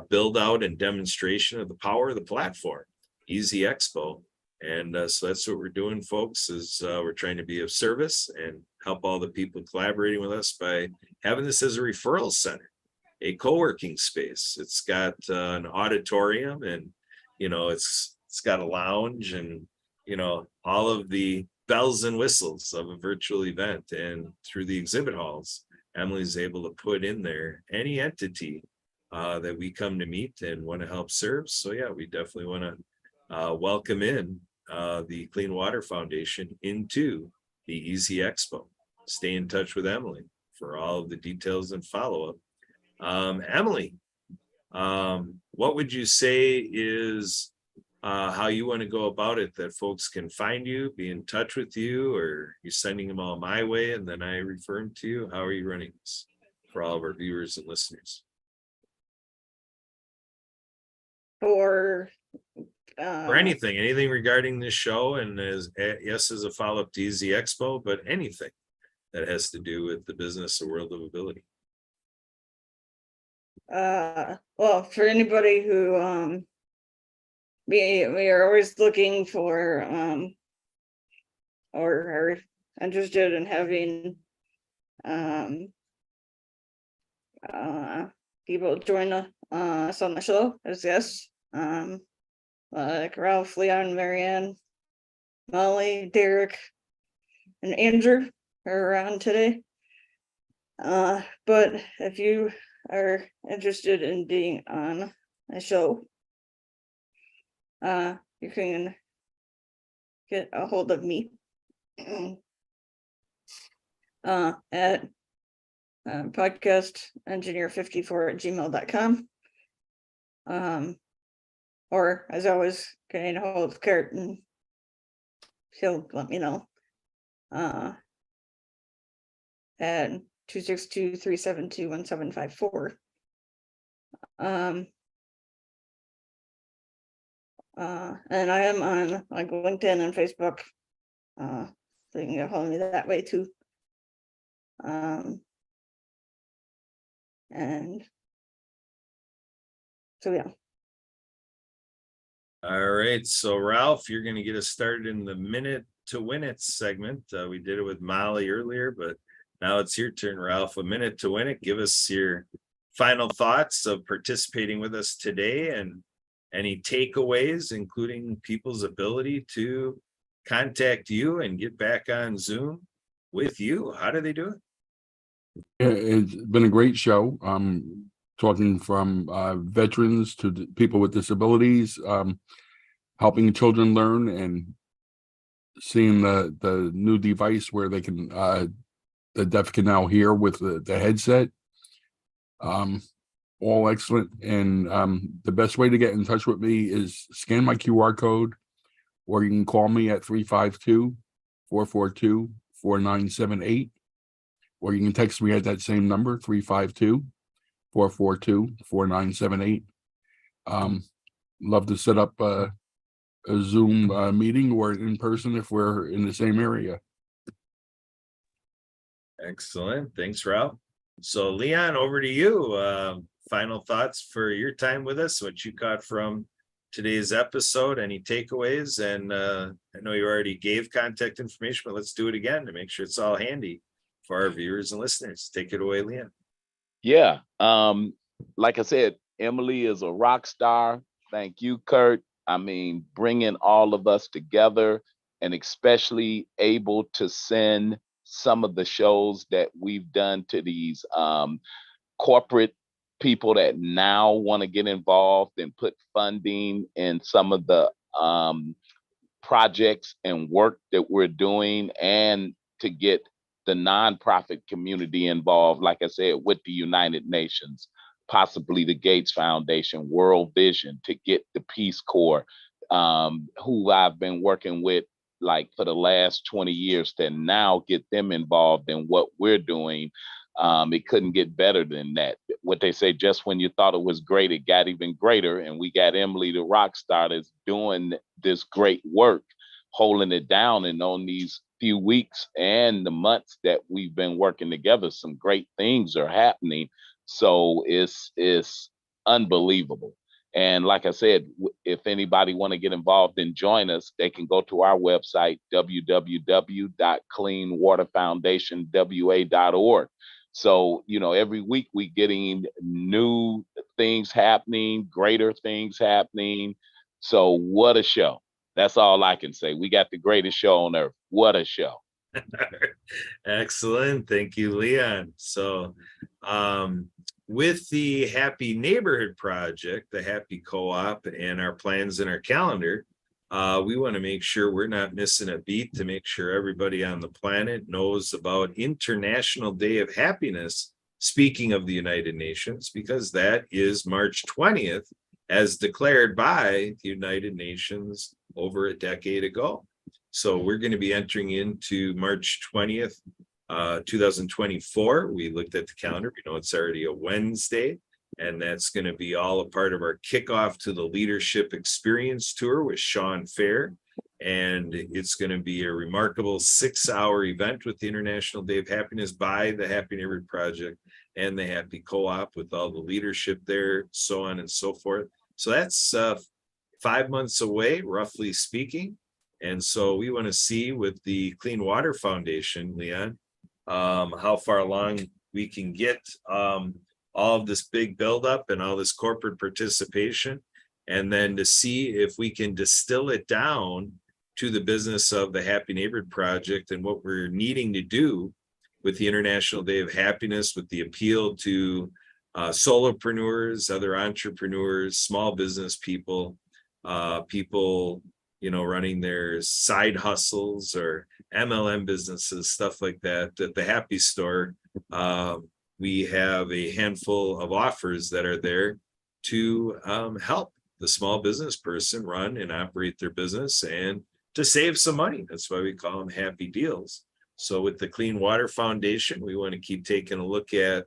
build out and demonstration of the power of the platform, Easy Expo. And so that's what we're doing, folks, is we're trying to be of service and help all the people collaborating with us by having this as a referral center, a co-working space. It's got an auditorium and, it's got a lounge and, all of the bells and whistles of a virtual event. And through the exhibit halls, Emily's able to put in there any entity that we come to meet and want to help serve. So yeah, we definitely want to welcome in the Clean Water Foundation into the Easy Expo. Stay in touch with Emily for all of the details and follow-up. Emily, what would you say is how you want to go about it, that folks can find you, be in touch with you, or you're sending them all my way and then I refer them to you? How are you running this for all of our viewers and listeners? For Or anything regarding this show, and as a follow-up to Easy Expo, but anything that has to do with the business or world of ability. Well, for anybody who we are always looking for or are interested in having people join us on the show as guests, like Ralph, Leon, Marianne, Molly, Derek, and Andrew are around today. But if you are interested in being on a show, you can get a hold of me at podcastengineer54@gmail.com. Or as always, getting a hold of Kurt and he'll let me know at 262-372-1754. And I am on like LinkedIn and Facebook, so you can get hold of me that way too. And so yeah. All right, so Ralph, you're going to get us started in the Minute to Win It segment. We did it with Molly earlier, but now it's your turn, Ralph. A minute to win it. Give us your final thoughts of participating with us today and any takeaways, including people's ability to contact you and get back on Zoom with you. How do they do it? It's been a great show. Talking from veterans to people with disabilities, helping children learn, and seeing the new device where they can the deaf can now hear with the headset. All excellent. And the best way to get in touch with me is scan my QR code, or you can call me at 352-442-4978, or you can text me at that same number, 352-442-4978. Love to set up a Zoom meeting or in person if we're in the same area. Excellent. Thanks, Ralph. So Leon, over to you. Final thoughts for your time with us, what you caught from today's episode, any takeaways? And I know you already gave contact information, but let's do it again to make sure it's all handy for our viewers and listeners. Take it away, Leon. Yeah. Like I said, Emily is a rock star. Thank you, Kurt. I mean, bringing all of us together and especially able to send some of the shows that we've done to these corporate people that now want to get involved and put funding in some of the projects and work that we're doing, and to get the nonprofit community involved, like I said, with the United Nations, possibly the Gates Foundation, World Vision, to get the Peace Corps, who I've been working with like for the last 20 years, to now get them involved in what we're doing. It couldn't get better than that. What they say, just when you thought it was great, it got even greater. And we got Emily the rock star that's doing this great work, holding it down. And on these few weeks and the months that we've been working together, some great things are happening. So it's unbelievable. And like I said, if anybody want to get involved and join us, they can go to our website, www.cleanwaterfoundationwa.org. So, you know, every week we getting new things happening, greater things happening. So what a show. That's all I can say. We got the greatest show on earth. What a show. Excellent. Thank you, Leon. So with the Happy Neighborhood Project, the Happy Co-op, and our plans in our calendar, we want to make sure we're not missing a beat to make sure everybody on the planet knows about International Day of Happiness, speaking of the United Nations, because that is March 20th, as declared by the United Nations over a decade ago. So we're going to be entering into March 20th, 2024. We looked at the calendar. We know it's already a Wednesday, and that's going to be all a part of our kickoff to the Leadership Experience Tour with Sean Fair. And it's going to be a remarkable 6-hour event with the International Day of Happiness by the Happy Neighborhood Project and the Happy Co-op, with all the leadership there, so on and so forth. So that's 5 months away, roughly speaking. And so we want to see with the Clean Water Foundation, Leon, how far along we can get all of this big buildup and all this corporate participation, and then to see if we can distill it down to the business of the Happy Neighborhood Project and what we're needing to do with the International Day of Happiness, with the appeal to solopreneurs, other entrepreneurs, small business people, people, you know, running their side hustles or MLM businesses, stuff like that. At the Happy Store, we have a handful of offers that are there to help the small business person run and operate their business and to save some money. That's why we call them happy deals. So with the Clean Water Foundation, we want to keep taking a look at,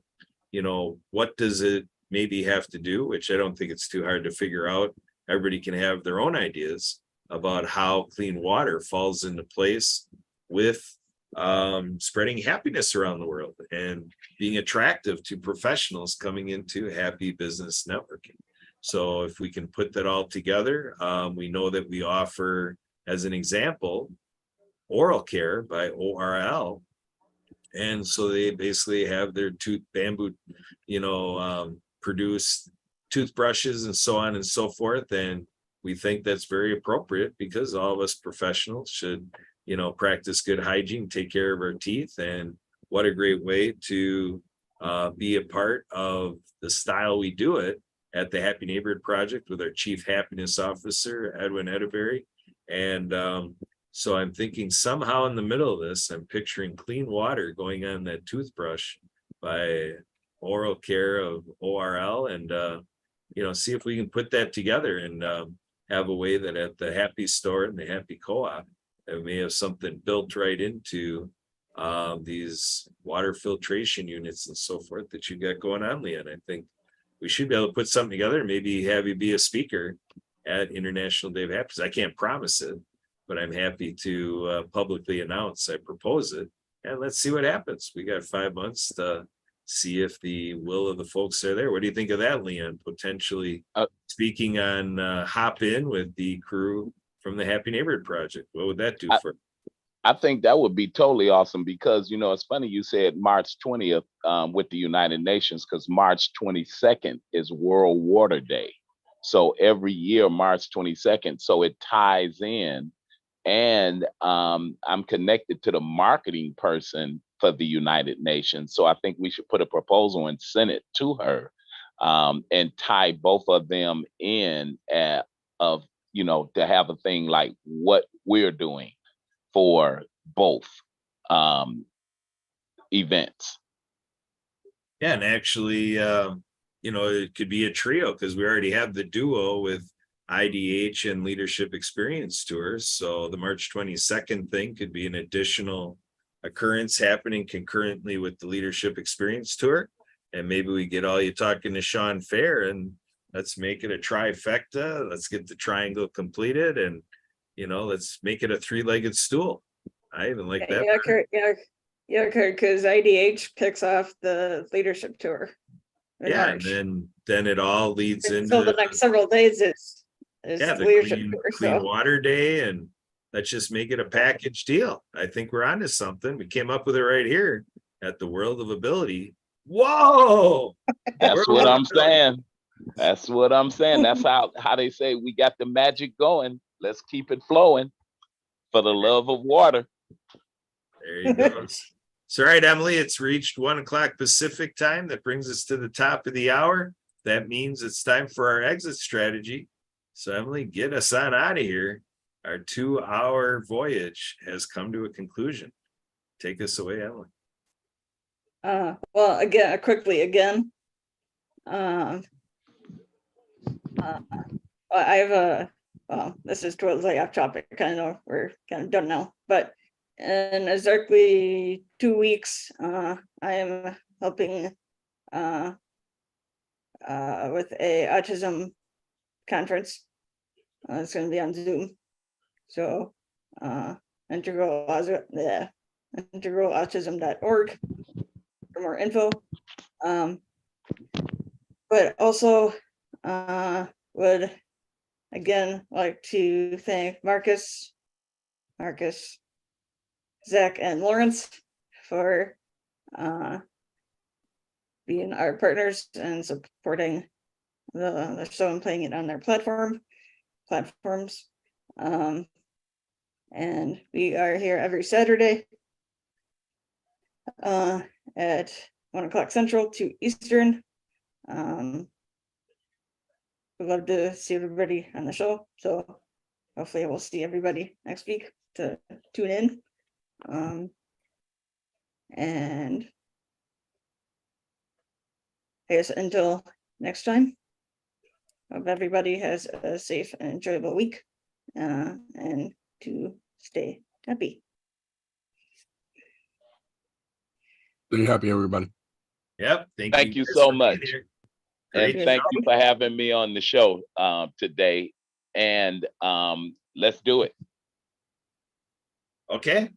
you know, what does it maybe have to do, which I don't think it's too hard to figure out. Everybody can have their own ideas about how clean water falls into place with spreading happiness around the world and being attractive to professionals coming into happy business networking. So if we can put that all together, we know that we offer, as an example, Oral Care by ORL. And so they basically have their bamboo, you know, produce toothbrushes and so on and so forth. And we think that's very appropriate because all of us professionals should, you know, practice good hygiene, take care of our teeth. And what a great way to be a part of the style we do it at the Happy Neighborhood Project with our Chief Happiness Officer, Edwin Edeberry. And so I'm thinking somehow in the middle of this, I'm picturing clean water going on that toothbrush by Oral Care of ORL, and you know, see if we can put that together and have a way that at the Happy Store and the Happy Co-op, we may have something built right into these water filtration units and so forth that you got going on, Leon. I think we should be able to put something together, maybe have you be a speaker at International Day of Happiness. I can't promise it, but I'm happy to publicly announce I propose it, and let's see what happens. We got 5 months to see if the will of the folks are there. What do you think of that, Leon? Potentially speaking on Hop In with the crew from the Happy Neighborhood Project. What would that do for? I think that would be totally awesome because, you know, it's funny you said March 20th with the United Nations, because March 22nd is World Water Day. So every year, March 22nd. So it ties in. and I'm connected to the marketing person for the United Nations. So I think we should put a proposal and send it to her, and tie both of them in of, you know, to have a thing like what we're doing for both events. Yeah, and actually, you know, it could be a trio because we already have the duo with IDH and Leadership Experience Tours. So the March 22nd thing could be an additional occurrence happening concurrently with the Leadership Experience Tour. And maybe we get all you talking to Sean Fair and let's make it a trifecta. Let's get the triangle completed and, you know, let's make it a three-legged stool. I even like that. Yeah, Kurt, yeah, Kurt, because IDH kicks off the leadership tour. in Yeah, March. and then it all leads So into the next several days is yeah, the leadership clean, tour, clean so. water day, and let's just make it a package deal. I think we're onto something. We came up with it right here at the World of Ability. Whoa! That's World what of I'm Ability. saying. That's what I'm saying. That's how they say we got the magic going. Let's keep it flowing for the love of water. There you go. So, all right, Emily, it's reached 1 o'clock Pacific time. That brings us to the top of the hour. That means it's time for our exit strategy. So, Emily, get us on out of here. Our 2-hour voyage has come to a conclusion. Take us away, Emily. Well, again, quickly again. I have a, well, this is totally off topic. I know we're kind of done now, but in exactly 2 weeks, I am helping with a autism conference. It's going to be on Zoom. So integralautism.org for more info. But also would again like to thank Marcus, Zach, and Lawrence for being our partners and supporting the show and playing it on their platforms. And we are here every Saturday at 1 o'clock Central, 2 Eastern. We'd love to see everybody on the show. So hopefully we'll see everybody next week to tune in. And I guess until next time, hope everybody has a safe and enjoyable week and to stay happy. Stay happy, everybody. Yep. Thank you guys so for being much. here. And Great thank show. you for having me on the show today. And let's do it. Okay.